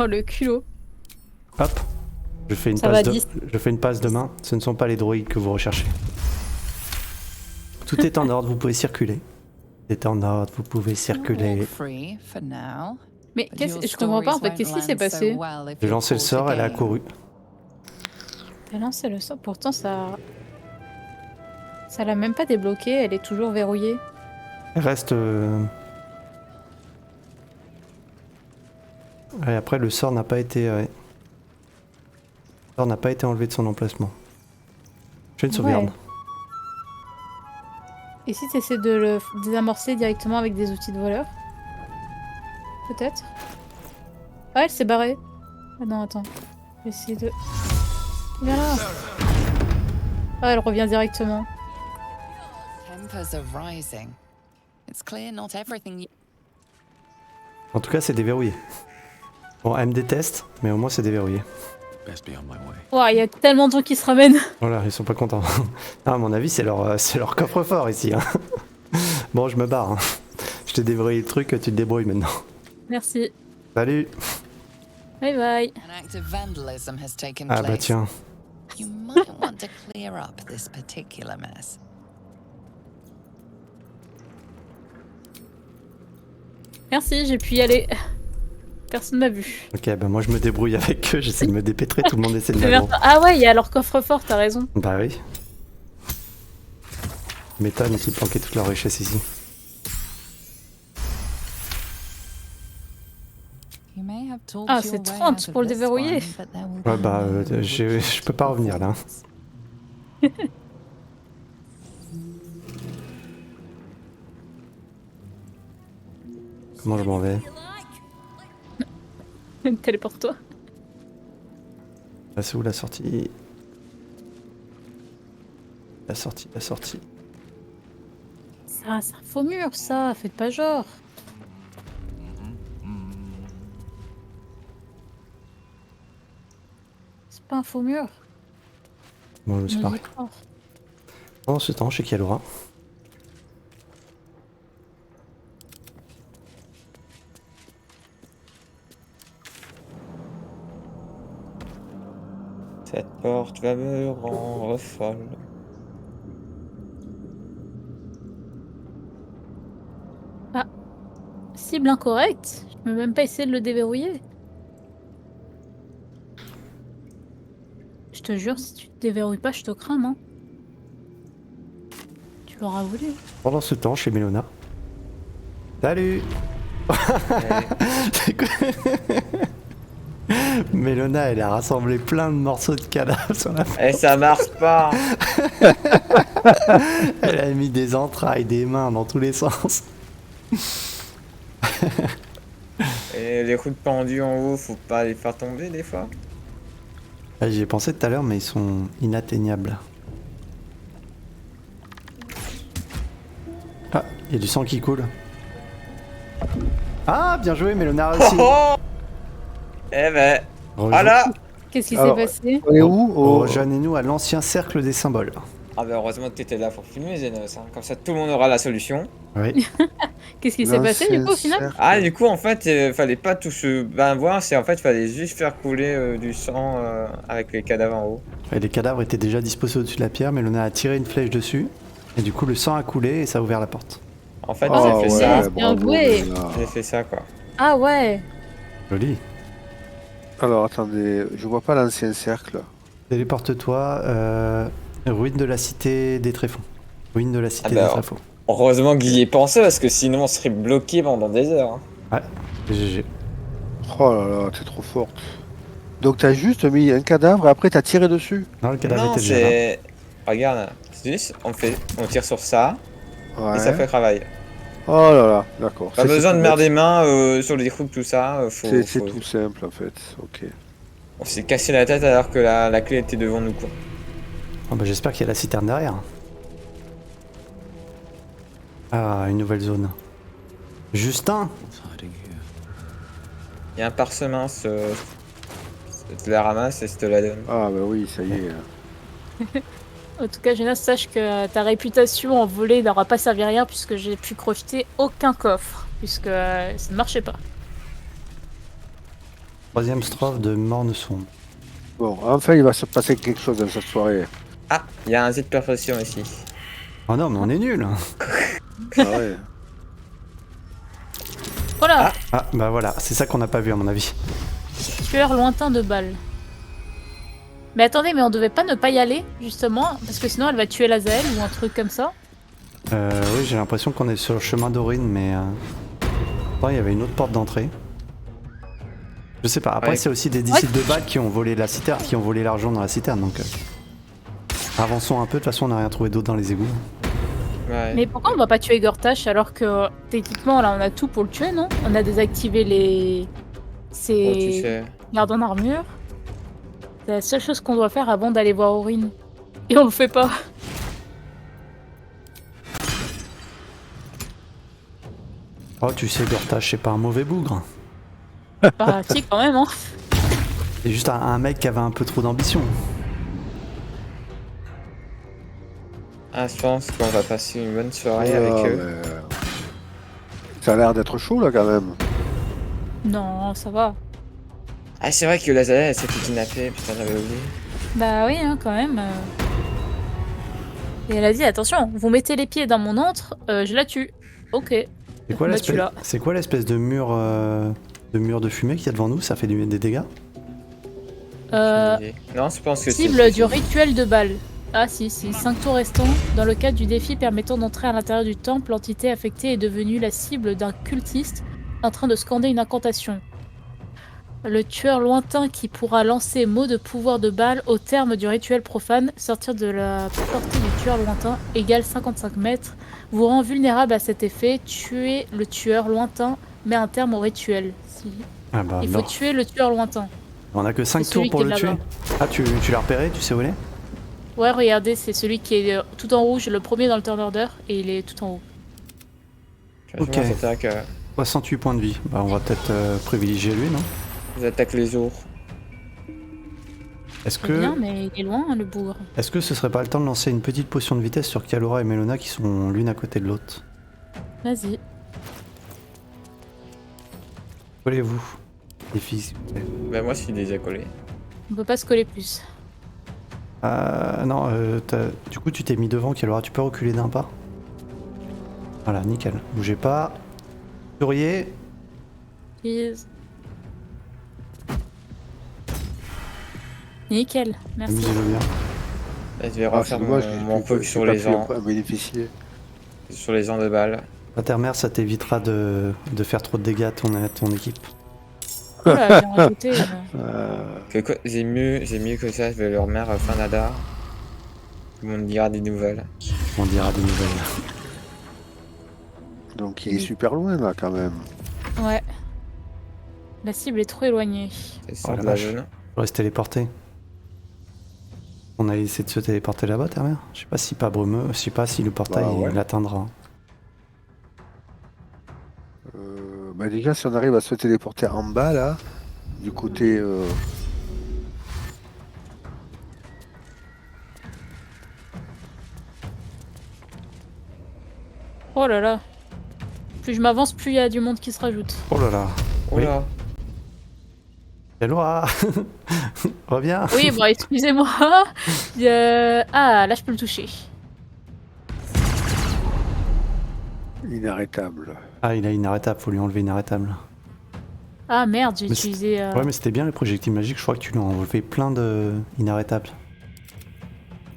S3: Oh, le culot.
S1: Hop. Je fais une
S3: Ça
S1: passe
S3: va,
S1: de...
S3: 10.
S1: Je fais une passe de main. Ce ne sont pas les droïdes que vous recherchez. Tout est en ordre, vous pouvez circuler. Tout est en ordre, vous pouvez
S6: You'll
S1: circuler.
S6: walk free for now.
S3: Mais
S6: But
S3: qu'est-ce
S6: your
S3: je comprends pas en fait,
S6: stories
S3: qu'est-ce qui
S6: won't
S3: s'est
S6: land so
S3: passé?
S6: well if
S1: J'ai
S6: you're
S1: lancé le
S6: caught
S1: sort, elle a
S6: again.
S1: couru.
S3: T'as lancé le sort, pourtant ça... Ça l'a même pas débloqué, elle est toujours verrouillée.
S1: Elle reste... Et après, le sort n'a pas été... Le sort n'a pas été enlevé de son emplacement. Je fais une sauvegarde.
S3: Ouais. Et si t'essaies de le désamorcer directement avec des outils de voleur? peut-être. Ah, elle s'est barrée. Ah non, attends. Je vais essayer de... Viens là. Ah, elle revient directement.
S6: Tempers are rising. It's clear not everything you...
S1: En tout cas, c'est déverrouillé. Bon, elle me déteste, mais au moins c'est déverrouillé.
S7: Best be on my way.
S3: Ouah, il y a tellement de gens qui se ramènent.
S1: Voilà, ils sont pas contents. Ah, à mon avis, c'est leur coffre-fort ici. Hein. Bon, je me barre. Hein. Je t'ai déverrouillé le truc, tu te débrouilles maintenant.
S3: Merci.
S1: Salut.
S3: Bye bye.
S6: An act of vandalism has taken
S1: Ah bah
S6: place.
S1: tiens.
S6: You might want to clear up this particular mess.
S3: Merci, j'ai pu y aller. Personne m'a vu.
S1: Ok, bah moi je me débrouille avec eux, j'essaie de me dépêtrer, tout le monde essaie de
S3: C'est
S1: m'avoir.
S3: bien. Ah ouais, il y a leur coffre-fort, t'as raison.
S1: Bah oui. M'étonne qu'ils planquaient toute leur richesse ici.
S6: You may have talked
S3: Ah,
S6: your
S3: c'est
S6: way
S3: 30
S6: out of
S3: pour le
S6: this
S3: déverrouiller.
S6: one, but there will
S1: Ouais
S6: be
S1: bah
S6: more.
S1: je peux pas revenir là. Comment je m'en vais?
S3: Téléporte-toi.
S1: Là c'est où la sortie? La sortie.
S3: Ça, c'est un faux mur, ça. Faites pas genre. C'est pas un faux mur.
S1: Bon, je me suis
S3: On
S1: barré.
S3: y croit.
S1: Pendant ce temps, je sais qu'il y a Laura.
S4: Cette porte va me rendre folle.
S3: Cible incorrecte. Je peux même pas essayer de le déverrouiller. Je te jure, si tu te déverrouilles pas, je te crame, hein. Tu l'auras voulu.
S1: Pendant ce temps, chez Mélona. Salut. C'est quoi Mélona, elle a rassemblé plein de morceaux de cadavres sur la...
S4: Eh, ça marche pas.
S1: Elle a mis des entrailles, des mains dans tous les sens.
S4: Et les roues de pendu en haut, faut pas les faire tomber des fois.
S1: Ah, j'y ai pensé tout à l'heure, mais ils sont inatteignables. Ah, il y a du sang qui coule. Ah, bien joué, Mélona a réussi.
S4: Eh ben,
S1: Rejoins-
S4: voilà.
S3: Qu'est-ce qui s'est
S2: Alors,
S3: passé?
S2: On est où?
S1: Rejoignez-nous à l'ancien cercle des symboles.
S4: Ah ben heureusement que t'étais là pour filmer Zenos, hein. Comme ça tout le monde aura la solution.
S1: Oui.
S3: Qu'est-ce qui s'est passé du coup au final?
S4: Ah du coup en fait fallait pas tout se voir, c'est en fait fallait juste faire couler du sang avec les cadavres en haut.
S1: Et les cadavres étaient déjà disposés au-dessus de la pierre, Mélona a tiré une flèche dessus. Et du coup, le sang a coulé et ça a ouvert la porte.
S4: En fait
S3: Oh,
S4: j'ai fait
S3: ouais.
S4: ça,
S3: Bien joué.
S4: j'ai fait ça quoi.
S3: Ah ouais.
S1: Joli.
S2: Alors attendez, je vois pas l'ancien cercle.
S1: Téléporte-toi, ruine de la cité des tréfonds. Ruine de la cité
S4: Ah bah,
S1: des tréfonds.
S4: Heureusement que j'y ai pensé parce que sinon on serait bloqué pendant des heures. Hein.
S1: Ouais, GG.
S2: Oh là là, t'es trop forte. Donc t'as juste mis un cadavre et après t'as tiré dessus.
S1: Non, le cadavre
S4: Non
S1: était déjà là.
S4: c'est... Regarde, c'est juste on tire sur ça
S2: Ouais.
S4: et ça fait le travail.
S2: Oh là là, d'accord.
S4: Pas
S2: C'est-
S4: besoin
S2: c'est
S4: de
S2: tout
S4: mettre
S2: bête.
S4: des mains sur les groupes tout ça.
S2: C'est tout simple en fait. Ok.
S4: On s'est cassé la tête alors que la clé était devant nous quoi.
S1: Oh, bah, j'espère qu'il y a la citerne derrière. Ah, une nouvelle zone. Justin.
S7: What's hiding here?
S4: Il y a un parchemin, je te la ramasse et je te la donne.
S2: Ah bah oui, ça y est.
S3: En tout cas, Jonas, sache que ta réputation en volée n'aura pas servi à rien puisque j'ai pu crocheter aucun coffre. Puisque ça ne marchait pas.
S1: Troisième strophe de Morne Sombre.
S2: Bon, enfin il va se passer quelque chose dans cette soirée.
S4: Ah, il y a un jet de perception ici.
S1: Oh non, mais on est nuls.
S2: Ah ouais.
S3: Voilà.
S1: Ah, bah voilà, c'est ça qu'on n'a pas vu à mon avis.
S3: Tueur lointain de balles. Mais attendez, mais on devait pas ne pas y aller, justement, parce que sinon elle va tuer Lazael ou un truc comme ça.
S1: Oui, j'ai l'impression qu'on est sur le chemin d'Aurine, mais... Pourtant, il y avait une autre porte d'entrée. Je sais pas, après
S4: Ouais.
S1: c'est aussi des disciples de Bac qui ont volé la citerne, qui ont volé l'argent dans la citerne, donc... Avançons un peu, de toute façon on n'a rien trouvé d'autre dans les égouts.
S4: Ouais.
S3: Mais pourquoi on va pas tuer Gortash alors que techniquement là on a tout pour le tuer, non? On a désactivé les...
S4: Oh, tu
S3: ces
S4: sais.
S3: gardes en armure. C'est la seule chose qu'on doit faire avant d'aller voir Aurine. Et on le fait pas.
S1: Oh, tu sais, Gortash, c'est pas un mauvais bougre.
S3: Bah si quand même, hein.
S1: C'est juste un mec qui avait un peu trop d'ambition.
S4: Ah, je pense qu'on va passer une bonne soirée
S2: Ouais,
S4: avec eux.
S2: mais, ça a l'air d'être chaud là quand même.
S3: Non, ça va.
S4: Ah, c'est vrai que Lazada, elle s'est fait kidnapper. Putain, j'avais oublié.
S3: Bah oui, hein, quand même. Et elle a dit, attention, vous mettez les pieds dans mon antre, je la tue. Ok.
S1: C'est quoi
S3: Bah,
S1: l'espèce
S3: tu l'as.
S1: c'est quoi l'espèce de mur de fumée qu'il y a devant nous? Ça fait des dégâts?
S4: J'ai oublié. Non, je pense que c'est...
S3: Cible du rituel de Baal. Ah si, 5 tours restants. Dans le cadre du défi permettant d'entrer à l'intérieur du temple, l'entité affectée est devenue la cible d'un cultiste en train de scander une incantation. Le tueur lointain qui pourra lancer mot de pouvoir de Baal au terme du rituel profane, sortir de la portée du tueur lointain, égale 55 mètres, vous rend vulnérable à cet effet. Tuer le tueur lointain met un terme au rituel.
S1: Ah bah
S3: Il faut
S1: alors.
S3: tuer le tueur lointain.
S1: On a que 5
S3: C'est
S1: tours
S3: celui
S1: pour
S3: qui
S1: le
S3: est
S1: tuer?
S3: là-bas.
S1: Ah, tu l'as repéré? Tu sais où il est?
S3: Ouais, regardez, c'est celui qui est tout en rouge, le premier dans le turn order, et il est tout en haut.
S1: Ok.
S4: Attaque,
S1: 68 points de vie. Bah, on va peut-être privilégier lui, non?
S4: ils attaquent les ours.
S1: Est-ce
S3: C'est bien,
S1: que,
S3: mais il est loin, hein, le bougre.
S1: est-ce que ce serait pas le temps de lancer une petite potion de vitesse sur Kalora et Melona qui sont l'une à côté de l'autre?
S3: Vas-y.
S1: Collez-vous, les filles.
S4: Bah, moi, je suis déjà collé.
S3: On peut pas se coller plus.
S1: Non, du coup, tu t'es mis devant, Kalora. Tu peux reculer d'un pas? Voilà, nickel. Bougez pas. Souriez.
S3: Please. Nickel, merci.
S1: Amusez-vous bien.
S4: Là, je vais refaire mon poke sur les gens.
S2: Bénéficier.
S4: Sur les gens de balle.
S1: La terre-mère, ça t'évitera de faire trop de dégâts à ton équipe.
S3: Oula, j'ai rajouté.
S4: J'ai mieux que ça, je vais leur mère Fanada. Tout le monde dira des nouvelles.
S1: On dira des nouvelles.
S2: Donc il est super loin là quand même.
S3: Ouais. La cible est trop éloignée.
S4: C'est
S1: Oh
S4: ça
S1: la
S4: de la
S1: vache.
S4: zone.
S1: On va se téléporter. On a essayé de se téléporter là-bas, terre-mère? Je sais pas si pas brumeux, je sais pas si le portail
S2: Bah ouais.
S1: il l'atteindra.
S2: Bah déjà si on arrive à se téléporter en bas là, du côté
S3: Oh là là. Plus je m'avance, plus il y a du monde qui se rajoute.
S1: Oh là là.
S4: Oh
S1: Oui.
S4: là.
S1: Eloi reviens.
S3: Oui, bon, excusez-moi. Ah, là, je peux le toucher.
S2: inarrêtable.
S1: Ah, il a inarrêtable, faut lui enlever inarrêtable.
S3: Ah merde, j'ai
S1: Mais
S3: utilisé.
S1: Ouais, mais c'était bien les projectiles magiques, je crois que tu lui as enlevé plein de inarrêtables.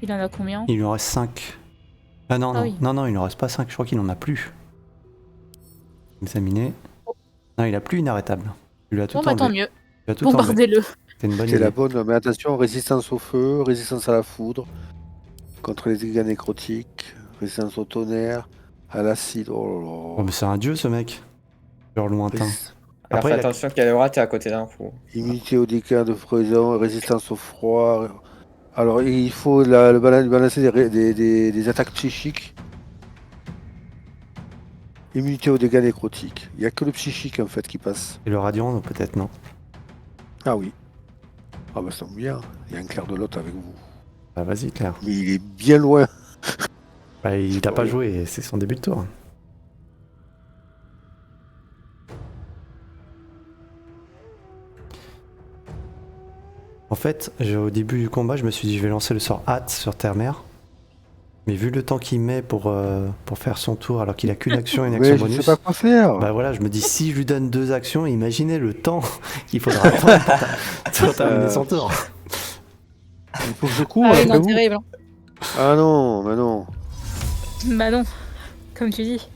S3: Il en a combien?
S1: Il lui en reste 5. Ah non,
S3: Ah
S1: non,
S3: oui.
S1: non, il ne reste pas 5, je crois qu'il en a plus. Examiner. Non, il a plus inarrêtable. Tu lui as tout
S3: Bon, bah
S1: enlevé.
S3: tant mieux.
S1: Tu as tout enlevé.
S3: Bombardez-le.
S1: C'est une bonne
S2: C'est
S1: idée.
S2: la bonne, mais attention, résistance au feu, résistance à la foudre, contre les dégâts nécrotiques, résistance au tonnerre, à l'acide. Oh
S1: Oh, mais c'est un dieu ce mec. Genre
S2: là
S1: lointain.
S2: là.
S4: Alors
S1: Après,
S4: fais
S1: il a-
S4: attention qu'Alora, t'es à côté d'un coup.
S2: Immunité aux dégâts de froison, résistance au froid. Alors il faut balancer des attaques psychiques. Immunité aux dégâts nécrotiques. Il n'y a que le psychique en fait qui passe.
S1: Et le radiant, peut-être, non.
S2: Ah oui. Ah bah ça tombe bien. Il y a un clair de l'autre avec vous.
S1: Bah vas-y, Claire.
S2: Mais il est bien loin.
S1: Bah, il t'a pas joué, c'est son début de tour. En fait, au début du combat, je me suis dit je vais lancer le sort hâte sur Terre-Mère. Mais vu le temps qu'il met pour faire son tour alors qu'il a qu'une action et une action
S2: Mais je ne
S1: bonus,
S2: sais pas quoi faire.
S1: bah voilà, je me dis si je lui donne 2 actions, imaginez le temps qu'il faudra attendre pour terminer son tour.
S2: Il faut que je cours
S3: Ah oui,
S2: après
S3: non,
S2: vous.
S3: terrible. hein.
S2: Ah non, mais non.
S3: Bah non. Comme tu dis.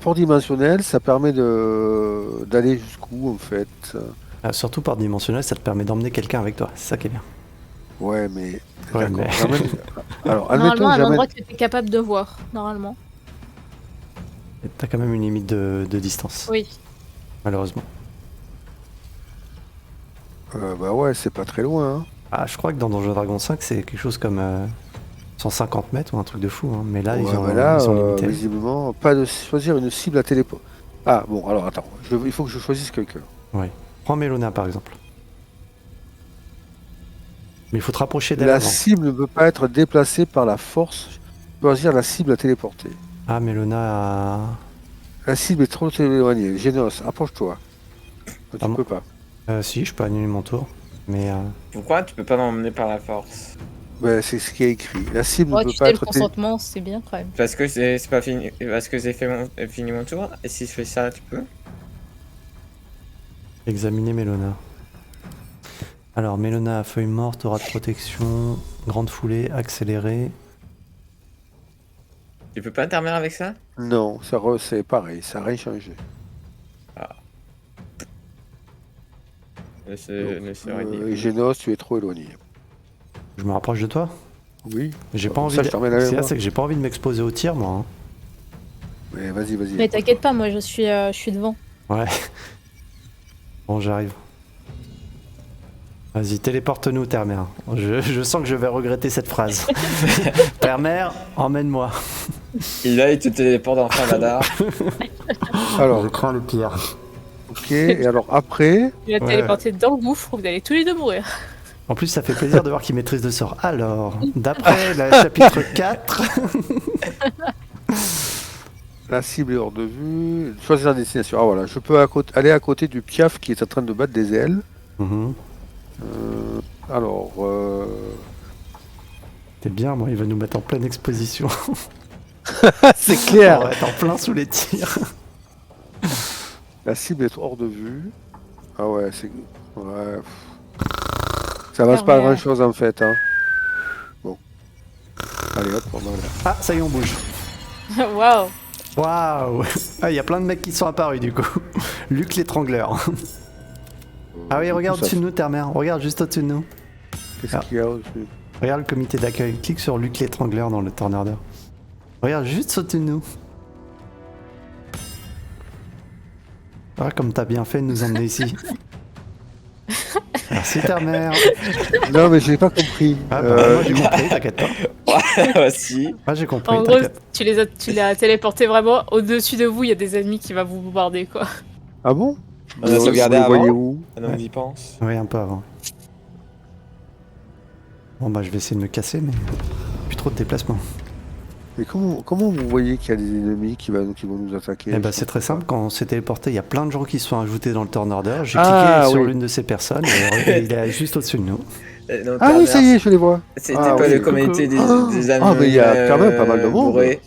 S2: Port dimensionnel, ça permet d'aller jusqu'où en fait.
S1: Ah, surtout par dimensionnel, ça te permet d'emmener quelqu'un avec toi, c'est ça qui est bien.
S2: Ouais, mais.
S1: Ouais,
S2: d'accord.
S1: mais-
S2: Alors,
S3: Normalement,
S2: admettons
S3: un
S2: que j'amène...
S3: endroit que tu es capable de voir, normalement.
S1: Et t'as quand même une limite de distance,
S3: Oui.
S1: malheureusement.
S2: Bah ouais, c'est pas très loin. Hein.
S1: Ah, je crois que dans Donjons Dragon 5, c'est quelque chose comme 150 mètres ou un truc de fou. Hein. Mais là,
S2: Ouais,
S1: ils ont,
S2: bah là,
S1: ils ont limité.
S2: visiblement, pas de choisir une cible à téléport. Ah bon, alors attends, il faut que je choisisse quelqu'un.
S1: Ouais. Prends Mélona par exemple. Mais il faut te rapprocher d'elle
S2: La
S1: avant.
S2: cible ne peut pas être déplacée par la force. Choisir la cible à téléporter.
S1: Ah, Mélona a...
S2: La cible est trop éloignée. Génos, approche-toi. Tu
S1: Ah bon
S2: peux pas.
S1: Si, je peux annuler mon tour. Mais
S4: Pourquoi tu peux pas m'emmener par la force?
S2: Ouais, c'est ce qui est écrit. La cible
S3: Ouais,
S2: ne peut
S3: tu
S2: pas
S3: sais, le
S2: être
S3: consentement, c'est bien quand même.
S4: Parce que c'est pas fini. Parce que j'ai fini mon tour. Et si je fais ça, tu peux?
S1: examiner Mélona. Alors, Mélona a feuille morte, aura de protection, grande foulée, accélérée.
S4: Tu peux pas intervenir avec ça?
S2: Non, c'est pareil, ça n'a rien changé. Génos, tu es trop éloigné.
S1: Je me rapproche de toi.
S2: Oui.
S1: J'ai pas
S2: Comme
S1: envie
S2: ça,
S1: de...
S2: je t'emmène avec moi.
S1: C'est que j'ai pas envie de m'exposer au tir, moi. Hein.
S2: Mais vas-y.
S3: Mais t'inquiète pas, moi je suis devant.
S1: Ouais. Bon, j'arrive. Vas-y, téléporte-nous, Terre-Mère. Je sens que je vais regretter cette phrase. Terre-Mère, emmène-moi.
S4: Et là, il te téléporte en Fanadar.
S2: Alors,
S1: Je crains le pire.
S2: ok, et alors après,
S3: Il va téléporter dans le gouffre, vous allez tous les deux mourir.
S1: En plus, ça fait plaisir de voir qu'il maîtrise le sort. Alors, d'après le chapitre 4...
S2: la cible est hors de vue. Choisir la destination. Ah voilà, je peux aller à côté du piaf qui est en train de battre des ailes.
S1: Mhm.
S2: Alors,
S1: C'est bien, moi, il va nous mettre en pleine exposition.
S2: c'est clair.
S1: On va être en plein sous les tirs.
S2: La cible est hors de vue. Ah ouais, c'est... Ouais. Ça avance pas grand chose en fait. Hein. Bon. Allez hop, on va là.
S1: Ah, ça y est, on bouge.
S3: Waouh.
S1: Waouh. Ah, il y a plein de mecs qui sont apparus, du coup. Luc l'étrangleur. Ah oui, regarde au-dessus de nous, Terre-Mère. Regarde juste au-dessus de nous.
S2: Qu'est-ce qu'il y a au-dessus?
S1: Regarde le comité d'accueil. Clique sur Luc l'étrangleur dans le Turn Order. Regarde juste au-dessus de nous. Ah, comme t'as bien fait de nous emmener ici. Merci, Terre-Mère.
S2: Non, mais j'ai pas compris.
S1: Ah bah, moi j'ai compris, t'inquiète pas.
S4: Ouais, si.
S1: Moi j'ai compris,
S3: En gros,
S1: t'inquiète.
S3: tu l'as téléporté vraiment au-dessus de vous, il y a des ennemis qui vont vous bombarder quoi.
S2: Ah bon?
S4: On a sauvegardé
S2: vous les voyez
S4: avant.
S2: où?
S4: On y pense.
S1: Oui, un peu avant. Bon bah je vais essayer de me casser, mais plus trop de déplacement.
S2: Mais comment vous voyez qu'il y a des ennemis qui vont nous attaquer?
S1: Eh bah c'est très simple, quand on s'est téléporté, il y a plein de gens qui se sont ajoutés dans le Turn Order. J'ai
S2: Ah,
S1: cliqué sur
S2: oui.
S1: l'une de ces personnes et il est juste au-dessus de nous.
S4: Non,
S2: Ah oui, ça y est, je les vois.
S4: C'était
S2: Ah,
S4: pas
S2: oui,
S4: le comité des amis.
S2: Ah, mais il y a quand même pas mal de monde.
S4: bourrés.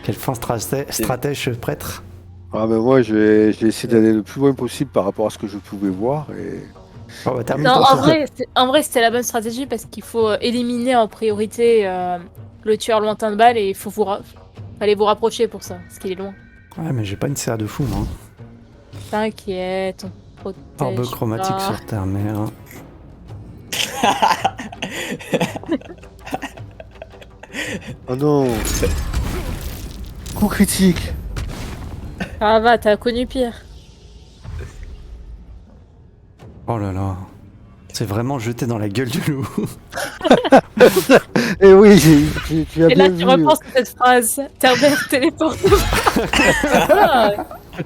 S1: Quel fin stratège prêtre.
S2: Ah ben moi, j'ai essayé d'aller le plus loin possible par rapport à ce que je pouvais voir. Et...
S1: Oh, bah, termine
S3: Non,
S1: ton tour.
S3: en vrai c'était la bonne stratégie parce qu'il faut éliminer en priorité le tueur lointain de balle et il faut fallait vous rapprocher pour ça, parce qu'il est loin.
S1: Ouais, mais j'ai pas une serre de fou, moi.
S3: T'inquiète, on protège.
S1: Orbe chromatique
S3: pas.
S1: sur Terre-Mère.
S2: Oh non. Coup critique.
S3: Ah va, t'as connu pire.
S1: Oh là là. C'est vraiment jeté dans la gueule du loup.
S2: Et oui, tu as
S3: Et
S2: bien
S3: là, tu
S2: vu.
S3: repenses à cette phrase. Terre-Mère téléporte.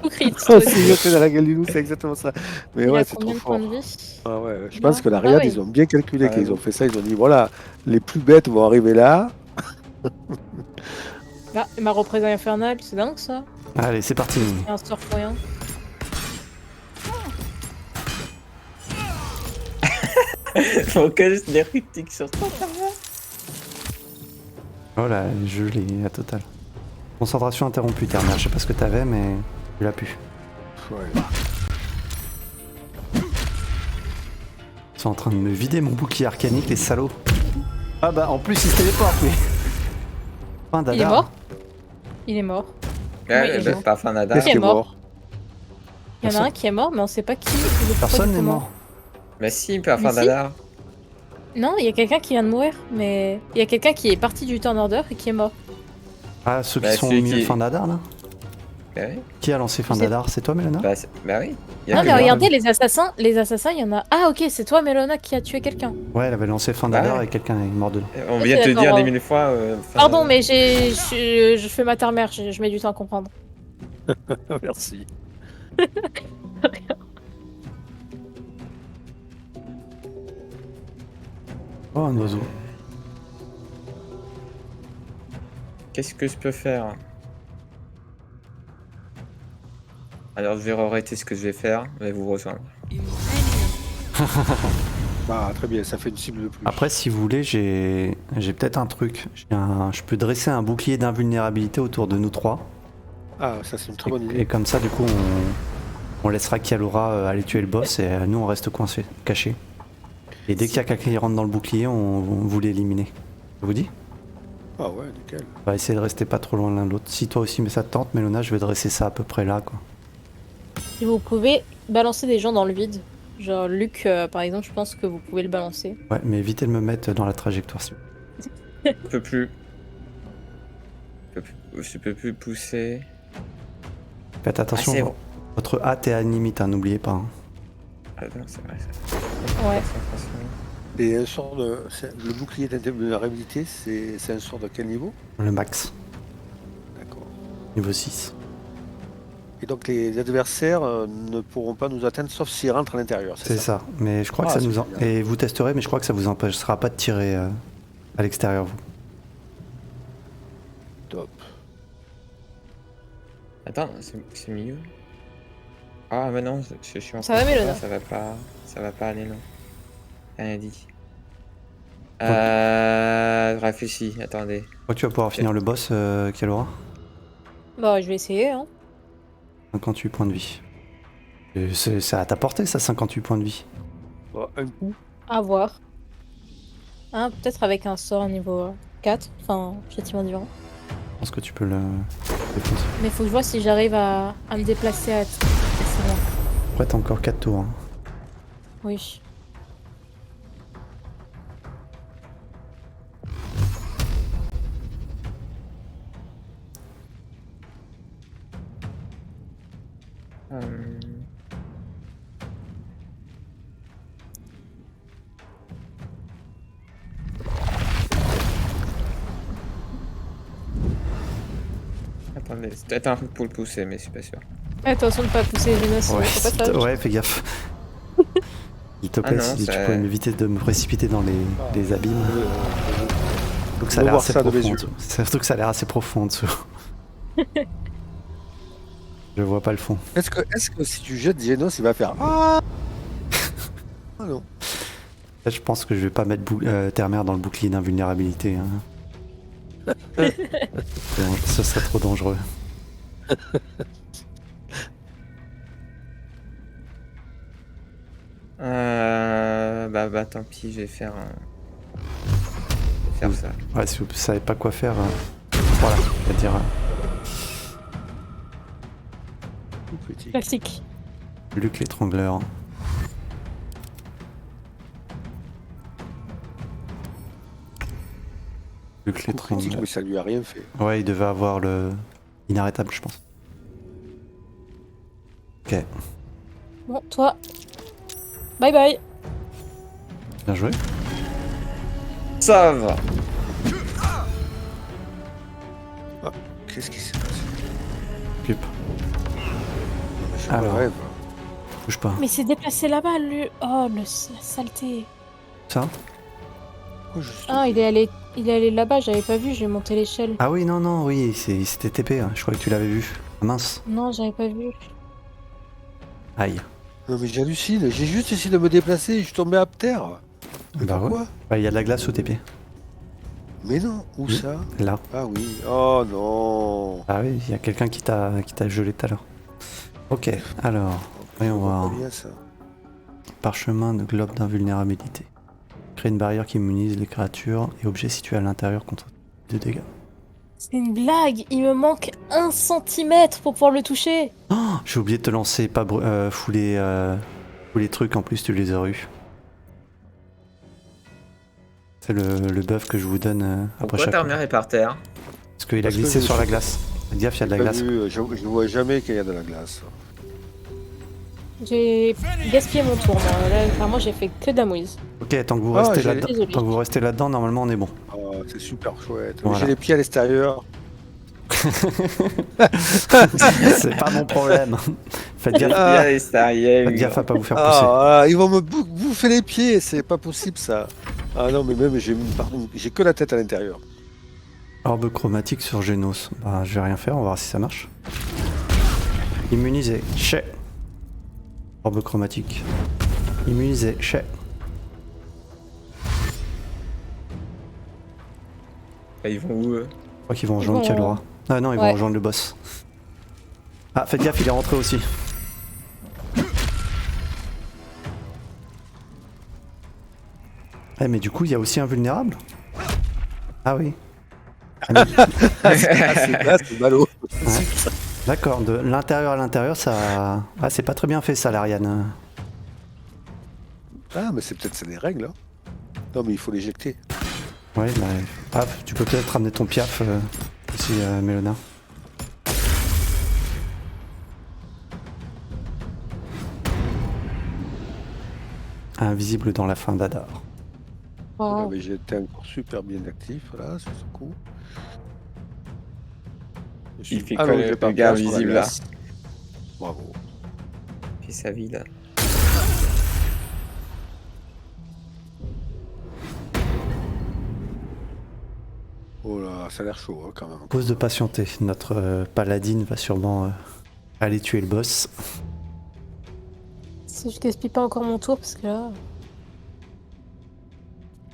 S3: Coup critique.
S2: Oh, c'est jeté dans la gueule du loup, c'est exactement ça. Mais
S3: Il
S2: ouais,
S3: a
S2: c'est
S3: combien
S2: trop
S3: de points
S2: fort.
S3: de vie?
S2: Ah ouais, je pense
S3: Non.
S2: que la
S3: Ah
S2: Riad,
S3: ouais.
S2: ils ont bien calculé
S4: Ouais,
S2: qu'ils
S4: bon.
S2: ont fait ça. Ils ont dit voilà, les plus bêtes vont arriver là.
S3: Ah, et ma représailles infernale, c'est dingue ça.
S1: Allez, c'est parti.
S3: Il y a un sort pour rien.
S4: Focus des critiques sur toi.
S1: Oh là, je l'ai à total. Concentration interrompue, Terre-Mère. Je sais pas ce que t'avais, mais tu l'as pu.
S2: Ouais.
S1: Ils sont en train de me vider mon bouclier arcanique, les salauds. Ah bah, en plus, ils se téléportent, mais... Fin
S3: Il est
S1: d'Adar.
S3: mort. Il est mort.
S4: Ouais,
S3: Oui,
S4: bah,
S3: bon.
S4: pas Fanadar.
S2: Qu'est-ce qui est
S3: mort.
S2: mort?
S3: Il y en a un qui est mort, mais on sait pas qui. Je crois
S1: Personne
S3: qu'il est
S1: n'est
S3: mort.
S1: mort.
S4: Mais si, pas
S3: Mais si.
S4: Fanadar.
S3: Non, il y a quelqu'un qui vient de mourir, mais il y a quelqu'un qui est parti du Turn Order et qui est mort.
S1: Ah, ceux qui
S4: Bah,
S1: sont au
S4: celui
S1: milieu de
S4: qui-
S1: fin d'Adar là?
S4: Bah oui.
S1: Qui a lancé fin
S3: Je sais-
S1: d'Adar? C'est toi, Mélana?
S4: Bah oui. Il y a
S3: Ah,
S4: que
S3: mais
S4: moi.
S3: regardez, les assassins, il y en a. Ah, ok, c'est toi, Mélona, qui a tué quelqu'un.
S1: Ouais, elle avait lancé fin
S4: Bah
S1: d'Adar
S4: ouais.
S1: et quelqu'un est mort dedans.
S4: On
S3: Ok,
S4: vient de te
S3: d'accord,
S4: dire des
S3: ouais.
S4: mille fois.
S3: Pardon, mais je fais ma terre-mère, je mets du temps à comprendre.
S2: Merci.
S1: Oh, un oiseau.
S4: Qu'est-ce que je peux faire? Alors je vais arrêter ce que je vais faire, je vais vous rejoindre.
S2: Bah, très bien, ça fait une cible de plus.
S1: Après, si vous voulez, j'ai peut-être un truc. Je peux dresser un bouclier d'invulnérabilité autour de nous trois.
S2: Ah, ça, c'est une très bonne
S1: Et
S2: idée.
S1: comme ça, du coup, on laissera Kialora aller tuer le boss et nous, on reste coincés, cachés. Et dès qu'il y a quelqu'un qui rentre dans le bouclier, on vous l'éliminer. Ça vous dit?
S2: Ah ouais, nickel.
S1: On va essayer de rester pas trop loin l'un de l'autre. Si toi aussi, mais ça te tente, Mélona, je vais dresser ça à peu près là, quoi.
S3: Si vous pouvez balancer des gens dans le vide. Genre Luc, par exemple, je pense que vous pouvez le balancer.
S1: Ouais, mais évitez de me mettre dans la trajectoire. s'il vous plaît.
S4: Je peux plus. Je peux plus pousser.
S1: Faites attention,
S4: Ah, c'est bon.
S1: votre hâte est à limite, hein, n'oubliez pas. Hein.
S4: Ah non, c'est vrai.
S3: Ouais.
S2: Et un sort de. Le bouclier d'invulnérabilité, c'est un sort de quel niveau?
S1: Le max,
S2: D'accord.
S1: niveau 6.
S2: Et donc les adversaires ne pourront pas nous atteindre sauf s'ils rentrent à l'intérieur,
S1: C'est ça, mais je crois que
S2: Ah,
S1: ça
S2: c'est
S1: nous...
S2: génial.
S1: Et vous testerez, mais je crois que ça vous empêchera pas de tirer à l'extérieur, vous.
S2: Top.
S4: Attends, c'est mieux. Ah mais non, je suis en
S3: Ça va, Mélona?
S4: ça va pas aller non. Rien dit. Réfléchis, attendez.
S1: Toi, tu vas pouvoir finir le boss, Kialora.
S3: Bah, je vais essayer, hein.
S1: 58 points de vie. Et c'est à ta portée, ça, 58 points de vie.
S2: Bon, un coup.
S3: À voir. Hein, peut-être avec un sort niveau 4, enfin, châtiment divin.
S1: Je pense que tu peux le défoncer.
S3: Mais faut que je vois si j'arrive à me déplacer assez loin.
S1: Après, t'as encore 4 tours. Hein.
S3: Oui.
S4: Attendez, c'est peut-être un truc pour le pousser, mais je suis pas sûr.
S3: Attention de pas pousser Genos
S1: Ouais,
S3: au passage.
S1: ouais, fais gaffe. S'il te
S4: Ah
S1: plaît,
S4: non,
S1: si tu
S4: ça-
S1: peux m'éviter de me précipiter dans les abîmes. Donc ça a
S2: on
S1: l'air
S2: va
S1: assez
S2: voir ça de mes
S1: profond en
S2: yeux.
S1: dessous. Surtout que ça a l'air assez profond en dessous. Je vois pas le fond.
S2: Est-ce que si tu jettes Genos, il va faire Ah Ah non.
S1: Là, je pense que je vais pas mettre Terre-Mère dans le bouclier d'invulnérabilité. Hein. Ce serait trop dangereux.
S4: Bah tant pis, je vais faire ça.
S1: Ouais, si vous savez pas quoi faire, voilà, je vais dire
S2: Tout petit.
S3: Classique.
S1: Luc l'étrangleur. Luc
S2: Critique,
S1: l'étrangleur.
S2: mais ça lui a rien fait.
S1: Ouais, il devait avoir le inarrêtable, je pense. Ok,
S3: Bon, toi. Bye bye.
S1: bien joué.
S4: Ça va.
S2: Qu'est-ce qui s'est passé?
S1: Occupe.
S2: Je
S1: Alors.
S2: rêve.
S1: Bouge pas.
S3: Mais c'est déplacé là-bas, lui. Oh, la saleté.
S1: Ça?
S2: Pourquoi je suis
S3: Ah, il est allé là-bas, j'avais pas vu, j'ai monté l'échelle.
S1: Ah oui, non, oui, c'était TP, hein. Je croyais que tu l'avais vu. Ah, mince.
S3: Non, j'avais pas vu.
S1: Aïe.
S2: Non mais j'hallucine, j'ai juste essayé de me déplacer et je suis tombé à terre. Mais
S1: Bah
S2: pourquoi?
S1: Bah, il y a de la glace sous tes pieds.
S2: Mais non, où
S1: Oui.
S2: ça?
S1: Là.
S2: Ah oui, oh non.
S1: Ah oui, il y a quelqu'un qui t'a gelé tout à l'heure. Ok, alors, voyons voir.
S2: Pas bien, ça.
S1: Parchemin de globe d'invulnérabilité. Crée une barrière qui immunise les créatures et objets situés à l'intérieur contre 2 dégâts.
S3: C'est une blague, il me manque 1 centimètre pour pouvoir le toucher.
S1: Oh, j'ai oublié de te lancer, pas fouler les trucs, en plus tu les as eus. C'est le buff que je vous donne après
S4: Pourquoi
S1: chaque.
S4: ta armure est par terre?
S1: Parce qu'il a
S2: Parce que
S1: glissé
S2: je
S1: sur la
S2: suis-
S1: glace. Faites gaffe, il y a de la
S2: T'as
S1: glace.
S2: vu, je ne vois jamais qu'il y a de la glace.
S11: J'ai gaspillé mon tour, moi. Là, clairement, j'ai fait que de la mouise.
S1: Ok, tant que vous
S2: Ah,
S1: restez
S2: j'ai-
S1: là-dedans,
S11: Désolé.
S1: tant que vous restez là-dedans, normalement on est bon.
S2: Oh, c'est super chouette.
S1: Voilà.
S2: J'ai les pieds à l'extérieur.
S1: C'est pas mon problème. Faites gaffe,
S2: Ah.
S1: faites gaffe à pas vous faire pousser.
S2: Ah, ils vont me bouffer les pieds, c'est pas possible ça. Ah non, mais même j'ai que la tête à l'intérieur.
S1: Orbe chromatique sur Genos. Bah, je vais rien faire, on va voir si ça marche. Immunisé, chez. Orbe chromatique. Immunisé, chez.
S4: Ils vont où eux?
S1: Je crois qu'ils vont rejoindre
S11: vont-
S1: Kalora. Ah non, ils vont
S11: Ouais.
S1: rejoindre le boss. Ah, faites gaffe, il est rentré aussi. Eh, mais du coup, il y a aussi un vulnérable? Ah oui. Ah, mais-
S2: C'est ballot.
S1: Ouais. D'accord, de l'intérieur à l'intérieur, ça. Ah, c'est pas très bien fait ça, l'Ariane.
S2: Ah, mais c'est peut-être ça les règles. Hein. Non, mais il faut l'éjecter.
S1: Ouais, bah. Ah, tu peux peut-être ramener ton piaf aussi, Mélona. Invisible dans la fin d'Adar.
S2: Voilà,
S11: Oh.
S2: mais j'ai été encore super bien actif là, sur ce coup.
S4: Il fait
S2: Ah
S4: quoi
S2: non,
S4: le
S2: j'ai pas
S4: gars
S2: peur sur la
S4: invisible là?
S2: glace. Bravo.
S4: Il fait sa vie là.
S2: Oh là, ça a l'air chaud hein, quand même.
S1: Pause de patienter. Notre paladine va sûrement aller tuer le boss.
S11: Si je gaspille pas encore mon tour, parce que là.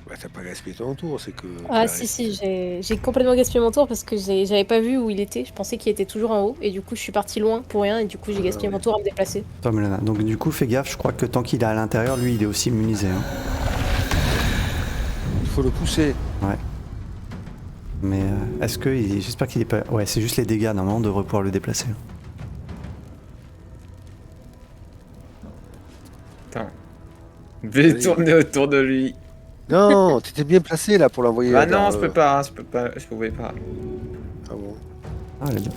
S2: Bah, t'as pas gaspillé ton tour, c'est que.
S11: Ah,
S2: t'as
S11: si,
S2: resté-
S11: j'ai complètement gaspillé mon tour parce que j'avais pas vu où il était. Je pensais qu'il était toujours en haut. Et du coup, je suis partie loin pour rien. Et du coup, j'ai gaspillé mon tour à me déplacer.
S1: Attends, Mélona. Donc, du coup, fais gaffe, je crois que tant qu'il est à l'intérieur, lui, il est aussi immunisé. Hein.
S2: Il faut le pousser.
S1: Ouais. Mais est-ce que. J'espère qu'il est pas. Ouais, c'est juste les dégâts. Normalement, on devrait pouvoir le déplacer.
S4: Attends. Je vais tourner autour de lui.
S2: Non, t'étais bien placé là pour l'envoyer.
S4: Bah
S2: dans
S4: non,
S2: le-
S4: je peux pas, je pouvais pas.
S2: Ah bon.
S1: Ah, elle est bien.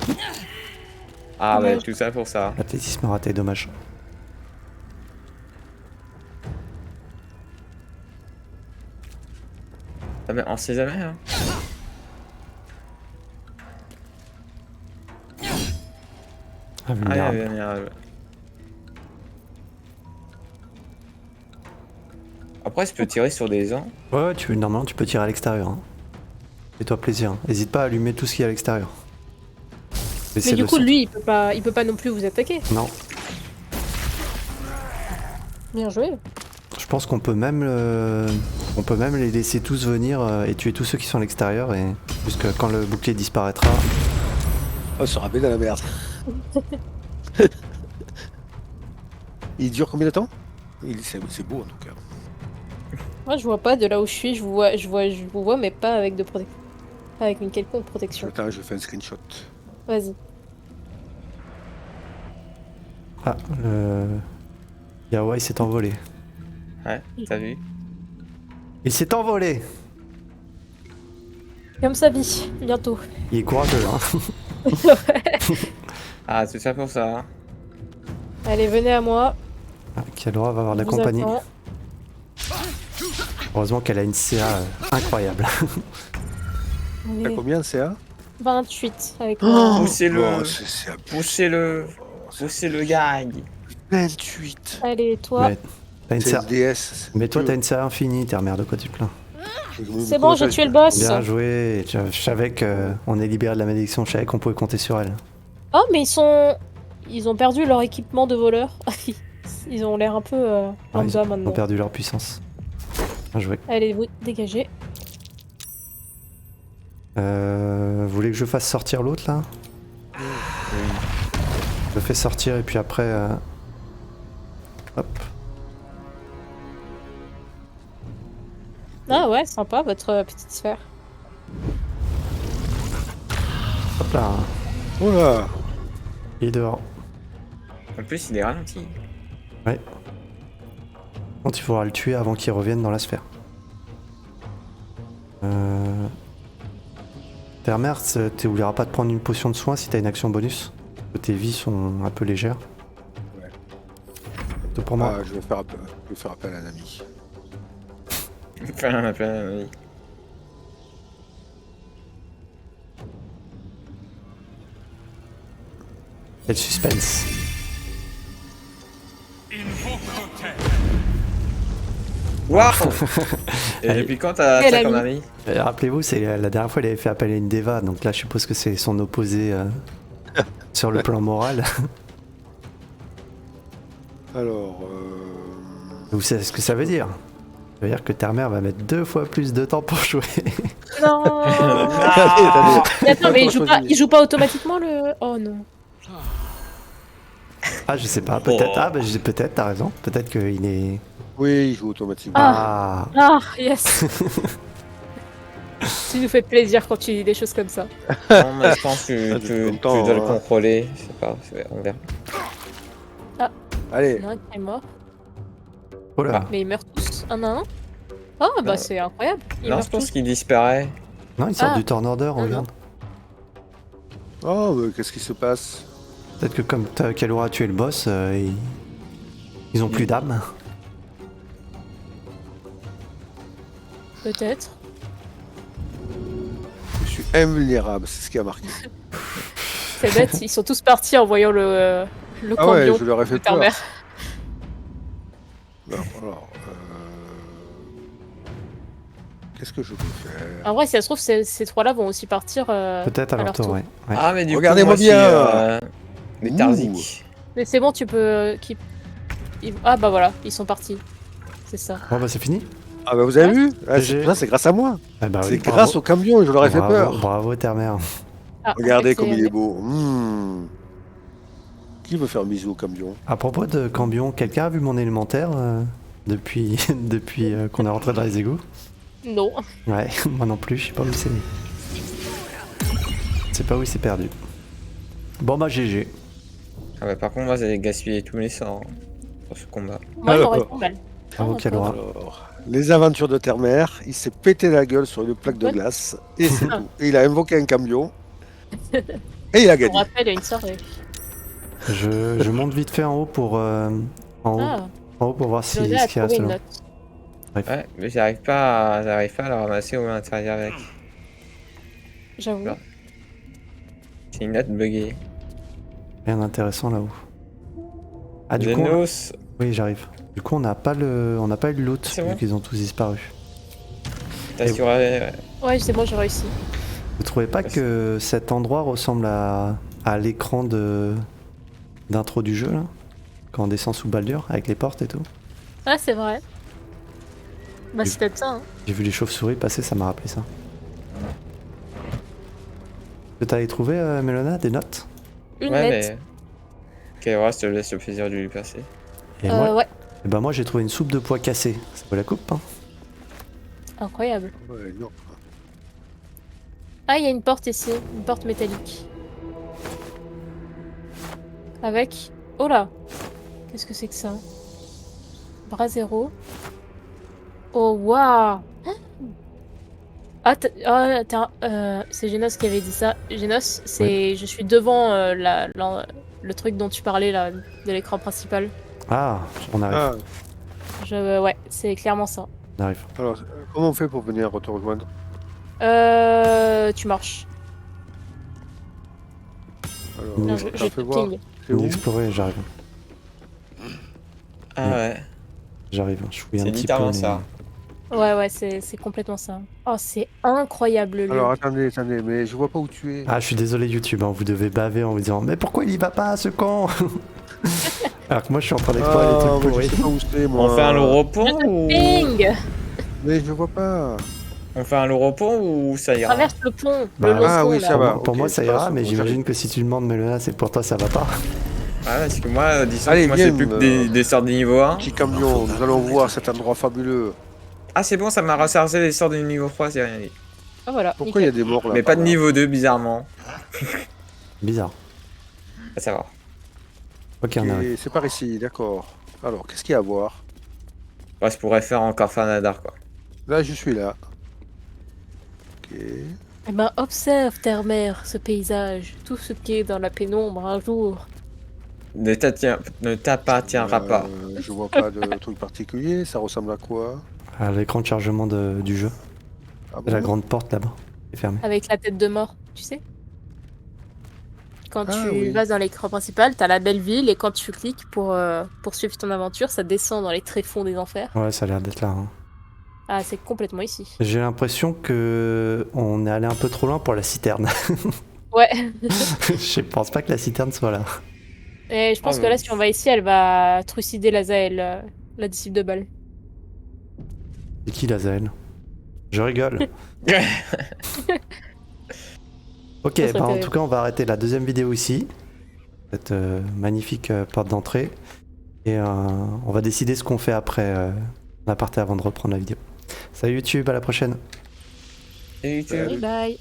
S4: Ah ouais,
S11: Dommage.
S4: tout ça pour ça.
S1: Athlétisme raté, dommage.
S4: Ah mais on sait jamais hein.
S1: Ah,
S4: Ah
S1: vulnérable.
S4: il y a vulnérable. Après je peux tirer sur des gens.
S1: Ouais, normalement, tu peux tirer à l'extérieur. Hein. Fais-toi plaisir. N'hésite pas à allumer tout ce qu'il y a à l'extérieur.
S11: Mais du coup, lui, il peut pas non plus vous attaquer.
S1: Non.
S11: Bien joué.
S1: Je pense qu'on peut même on peut même les laisser tous venir et tuer tous ceux qui sont à l'extérieur et puisque quand le bouclier disparaîtra.
S2: Oh, se rabais dans la merde. Il dure combien de temps? C'est beau en tout cas.
S11: Moi, je vois pas de là où je suis. Je vous vois, mais pas avec de protection. Pas avec une quelconque protection.
S2: Attends, je fais un screenshot.
S11: Vas-y.
S1: Ah, le Yaoi s'est envolé.
S4: Ouais, t'as vu?
S1: Il s'est envolé.
S11: Comme sa vie, bientôt.
S1: Il est courageux hein.
S4: Ah tout ça pour ça. Hein.
S11: Allez, venez à moi.
S1: Ah, Kalora va avoir de la
S11: Je vous
S1: compagnie.
S11: attends.
S1: Heureusement qu'elle a une CA incroyable.
S2: T'as
S11: Allez,
S2: combien de CA?
S11: 28 avec
S2: Oh,
S11: moi.
S4: Poussez-le.
S2: Oh, c'est abusé.
S4: Poussez-le. Poussez le gag.
S2: 28.
S11: Allez, toi.
S1: Mais t'as une
S2: C'est
S1: CA.
S2: le DS.
S1: Mais toi t'as une CA infinie, t'es merde de quoi tu te plains.
S11: C'est bon, j'ai tué le boss.
S1: Bien joué, je savais qu'on est libéré de la malédiction, je savais qu'on pouvait compter sur elle.
S11: Oh, mais ils ont perdu leur équipement de voleur. Ils ont l'air un peu
S1: Ouais,
S11: lambda
S1: ils ont
S11: maintenant.
S1: perdu leur puissance. Bien joué.
S11: Allez, vous dégagez.
S1: Vous voulez que je fasse sortir l'autre là? Je le fais sortir et puis après... Hop.
S11: Ah ouais, sympa votre petite sphère.
S1: Hop là.
S2: Oh là.
S1: Il est dehors.
S4: En plus il est ralenti.
S1: Quand il faudra le tuer avant qu'il revienne dans la sphère. Terre-Mère, t'oublieras pas de prendre une potion de soin si t'as une action bonus. Parce que tes vies sont un peu légères.
S2: Ouais.
S1: Tout pour moi.
S2: Ah, je vais faire appel à un ami.
S4: Faire un appel à un ami.
S1: Quel suspense.
S4: Waouh. Et depuis quand t'as
S3: Quel
S4: ça comme
S3: ami.
S4: ami?
S1: Rappelez-vous, c'est la dernière fois il avait fait appel à une Deva, donc là je suppose que c'est son opposé sur le plan moral.
S2: Alors,
S1: Vous savez ce que ça veut dire? Ça veut dire que Terre-Mère va mettre 2 fois plus de temps pour jouer.
S3: Non.
S2: attendez.
S3: Mais attends, mais
S2: Attends,
S3: il joue pas automatiquement le. Oh non.
S1: Ah, je sais pas, peut-être.
S4: Oh.
S1: Ah, bah, peut-être, t'as raison. Peut-être qu'il est.
S2: Oui, il joue automatiquement.
S1: Ah,
S3: Ah, yes. Tu nous fais plaisir quand tu dis des choses comme ça.
S4: Non, mais je pense que
S2: Ah,
S4: tu
S2: t'es content,
S4: dois le
S2: hein.
S4: contrôler. Je sais pas, on verra.
S2: Allez,
S3: Il y en a un qui est mort.
S1: oh là.
S3: Mais ils meurent tous un à un. Oh, bah
S4: Non.
S3: c'est incroyable. Ils
S4: Non,
S3: meurent
S4: je pense
S3: tous.
S4: qu'il disparaît.
S1: Non, il sort
S3: Ah.
S1: du Torn Order,
S3: non.
S1: regarde.
S2: oh, mais qu'est-ce qui se passe?
S1: Peut-être que comme Kalora a tué le boss, ils ont plus d'âme.
S3: Peut-être.
S2: Je suis invulnérable, c'est ce qui a marqué.
S3: C'est bête, ils sont tous partis en voyant le
S2: Ah ouais,
S3: cambion
S2: je leur ai
S3: de
S2: fait peur.
S3: Terre-Mère.
S2: Alors, qu'est-ce que je peux faire?
S3: En vrai, si ça se trouve, ces trois-là vont aussi partir.
S1: Peut-être à leur tour, ouais. Ouais.
S4: Ah, mais du
S2: Regardez-moi
S4: coup, moi,
S2: bien.
S4: les Tarzik.
S3: Mais c'est bon, tu peux. Ah bah voilà, ils sont partis. C'est ça.
S1: Bon, bah, c'est fini.
S2: Ah bah vous avez vu? Ah,
S1: GG.
S2: ça c'est grâce à moi.
S1: Ah, bah,
S2: C'est
S1: oui,
S2: grâce au camion, je leur ai fait
S1: bravo,
S2: peur.
S1: Bravo, Terre-Mère.
S3: Ah,
S2: Regardez
S3: en fait,
S2: comme il
S3: c'est-
S2: est beau. Qui veut faire un bisou au camion?
S1: À propos de Cambion, quelqu'un a vu mon élémentaire depuis, depuis qu'on est rentré dans les égouts?
S3: Non.
S1: Ouais, moi non plus, je sais pas où c'est. Je sais pas où il s'est perdu. Bon bah GG.
S4: Ah, bah, par contre, moi, j'ai gaspillé tous mes sorts hein, pour ce combat.
S3: Moi,
S2: Alors.
S3: j'aurais fait mal.
S1: Bravo
S3: Ah,
S1: Kalora.
S2: Alors, les aventures de Terre-Mère, il s'est pété la gueule sur une plaque de
S3: Ouais.
S2: glace et c'est
S3: Ah.
S2: tout. Et il a invoqué un camion et il a
S3: On
S2: gagné.
S3: rappelle, il y a une soirée.
S1: Je monte vite fait en haut pour en haut,
S3: Ah,
S1: en haut pour voir si
S3: Lola
S1: ce
S3: a
S1: qu'il y a
S3: trouvé une
S1: selon.
S3: note.
S4: Ouais, mais j'arrive pas à le ramasser ou à l'intérieur avec.
S3: J'avoue.
S4: Non. C'est une note buggée.
S1: Rien d'intéressant là-haut. Ah du coup,
S4: Genos.
S1: oui j'arrive. Du coup on n'a pas eu le loot
S4: C'est
S1: vu
S4: bon
S1: qu'ils ont tous disparu.
S4: T'as assuré.
S3: Ouais, c'est bon, j'ai réussi.
S1: Vous trouvez pas que cet endroit ressemble à l'écran d'intro du jeu là? Quand on descend sous Baldur avec les portes et tout?
S3: Ah, c'est vrai. Bah, c'est peut-être ça. Hein.
S1: J'ai vu les chauves-souris passer, ça m'a rappelé ça. Que t'avais trouvé, Melona, des notes?
S3: Une
S4: Ouais,
S3: lettre.
S4: mais. Kalora, je te laisse le plaisir de lui passer.
S1: Et moi,
S3: Ouais,
S1: eh ben moi j'ai trouvé une soupe de pois cassée. Ça vaut la coupe, hein?
S3: incroyable.
S2: Ouais, non.
S3: Ah, il y a une porte ici, une porte métallique. Avec. Oh là! Qu'est-ce que c'est que ça? Bras zéro. Oh, waouh! Ah, c'est Genos qui avait dit ça. Genos, c'est. Je suis devant le truc dont tu parlais là, de l'écran principal.
S1: Ah, on arrive,
S2: Ah,
S3: Ouais, c'est clairement ça.
S1: on arrive.
S2: alors, comment on fait pour venir te rejoindre?
S3: Tu marches.
S2: Alors,
S3: Non,
S2: ça
S3: je
S2: fait
S3: te
S2: voir.
S3: ping.
S2: C'est où?
S1: Explorer, j'arrive.
S4: Ah ouais.
S1: J'arrive, je fouille un
S4: C'est
S1: petit peu.
S4: littéralement
S1: mais-
S4: ça.
S3: Ouais, c'est complètement ça. Oh, c'est incroyable le lieu.
S2: Alors attendez, mais je vois pas où tu es.
S1: Ah, je suis désolé YouTube, hein, vous devez baver en vous disant mais pourquoi il y va pas ce con? Alors que moi je suis en train d'explorer
S2: Ah,
S1: des trucs
S2: mais je
S1: pourris.
S2: sais pas où c'est, moi.
S4: On fait un lot repos ou.
S3: Ping!
S2: Mais je vois pas.
S4: On fait un lot repos ou ça ira?
S3: Traverse le pont.
S1: Bah,
S3: le long
S2: ah
S3: pont,
S2: oui,
S3: là.
S2: ça va.
S1: Pour
S2: ok,
S1: moi ça
S2: de
S1: ira,
S2: toute façon,
S1: mais j'imagine
S2: j'arrive.
S1: que si tu demandes Melona, c'est pour toi ça va pas.
S4: Ah, parce que moi, disons
S2: Allez,
S4: que moi,
S2: viens,
S4: c'est plus que des sorts de niveau 1.
S2: Petit camion, nous allons voir cet endroit fabuleux.
S4: Ah, c'est bon, ça m'a rechargé les sorts de niveau 3, c'est rien dit.
S3: Ah voilà.
S2: Pourquoi il y a des morts là?
S4: Mais pas de niveau 2, bizarrement.
S1: Bizarre.
S4: À savoir.
S1: Ok, on arrive.
S2: Et c'est par ici, d'accord. Alors, qu'est-ce qu'il y a à voir?
S4: Ouais, je pourrais faire encore Fanadar, quoi.
S2: Là, je suis là. Ok.
S11: Eh ben, observe, terre-mère, ce paysage, tout ce qui est dans la pénombre un jour.
S4: Ne t'appartiendra pas.
S2: Je vois pas de truc particulier. Ça ressemble à quoi?
S1: À l'écran de chargement du jeu.
S2: Ah
S1: La
S2: bon?
S1: grande porte là-bas, est fermée.
S11: Avec la tête de mort, tu sais. Quand
S2: Ah,
S11: tu
S2: oui.
S11: vas dans l'écran principal, t'as la belle ville et quand tu cliques pour poursuivre ton aventure, ça descend dans les tréfonds des enfers.
S1: Ouais, ça a l'air d'être là. Hein.
S11: Ah, c'est complètement ici.
S1: J'ai l'impression que on est allé un peu trop loin pour la citerne.
S11: Ouais.
S1: Je pense pas que la citerne soit là.
S11: Et je pense que là, si on va ici, elle va trucider Lazael, la disciple de Baal.
S1: C'est qui Lazael? Je rigole. Ok,
S11: Ça serait
S1: bah en
S11: terrible.
S1: tout cas on va arrêter la deuxième vidéo ici. Cette magnifique porte d'entrée. Et on va décider ce qu'on fait après la partie avant de reprendre la vidéo. Salut YouTube, à la prochaine.
S4: Et tu-
S11: Bye bye.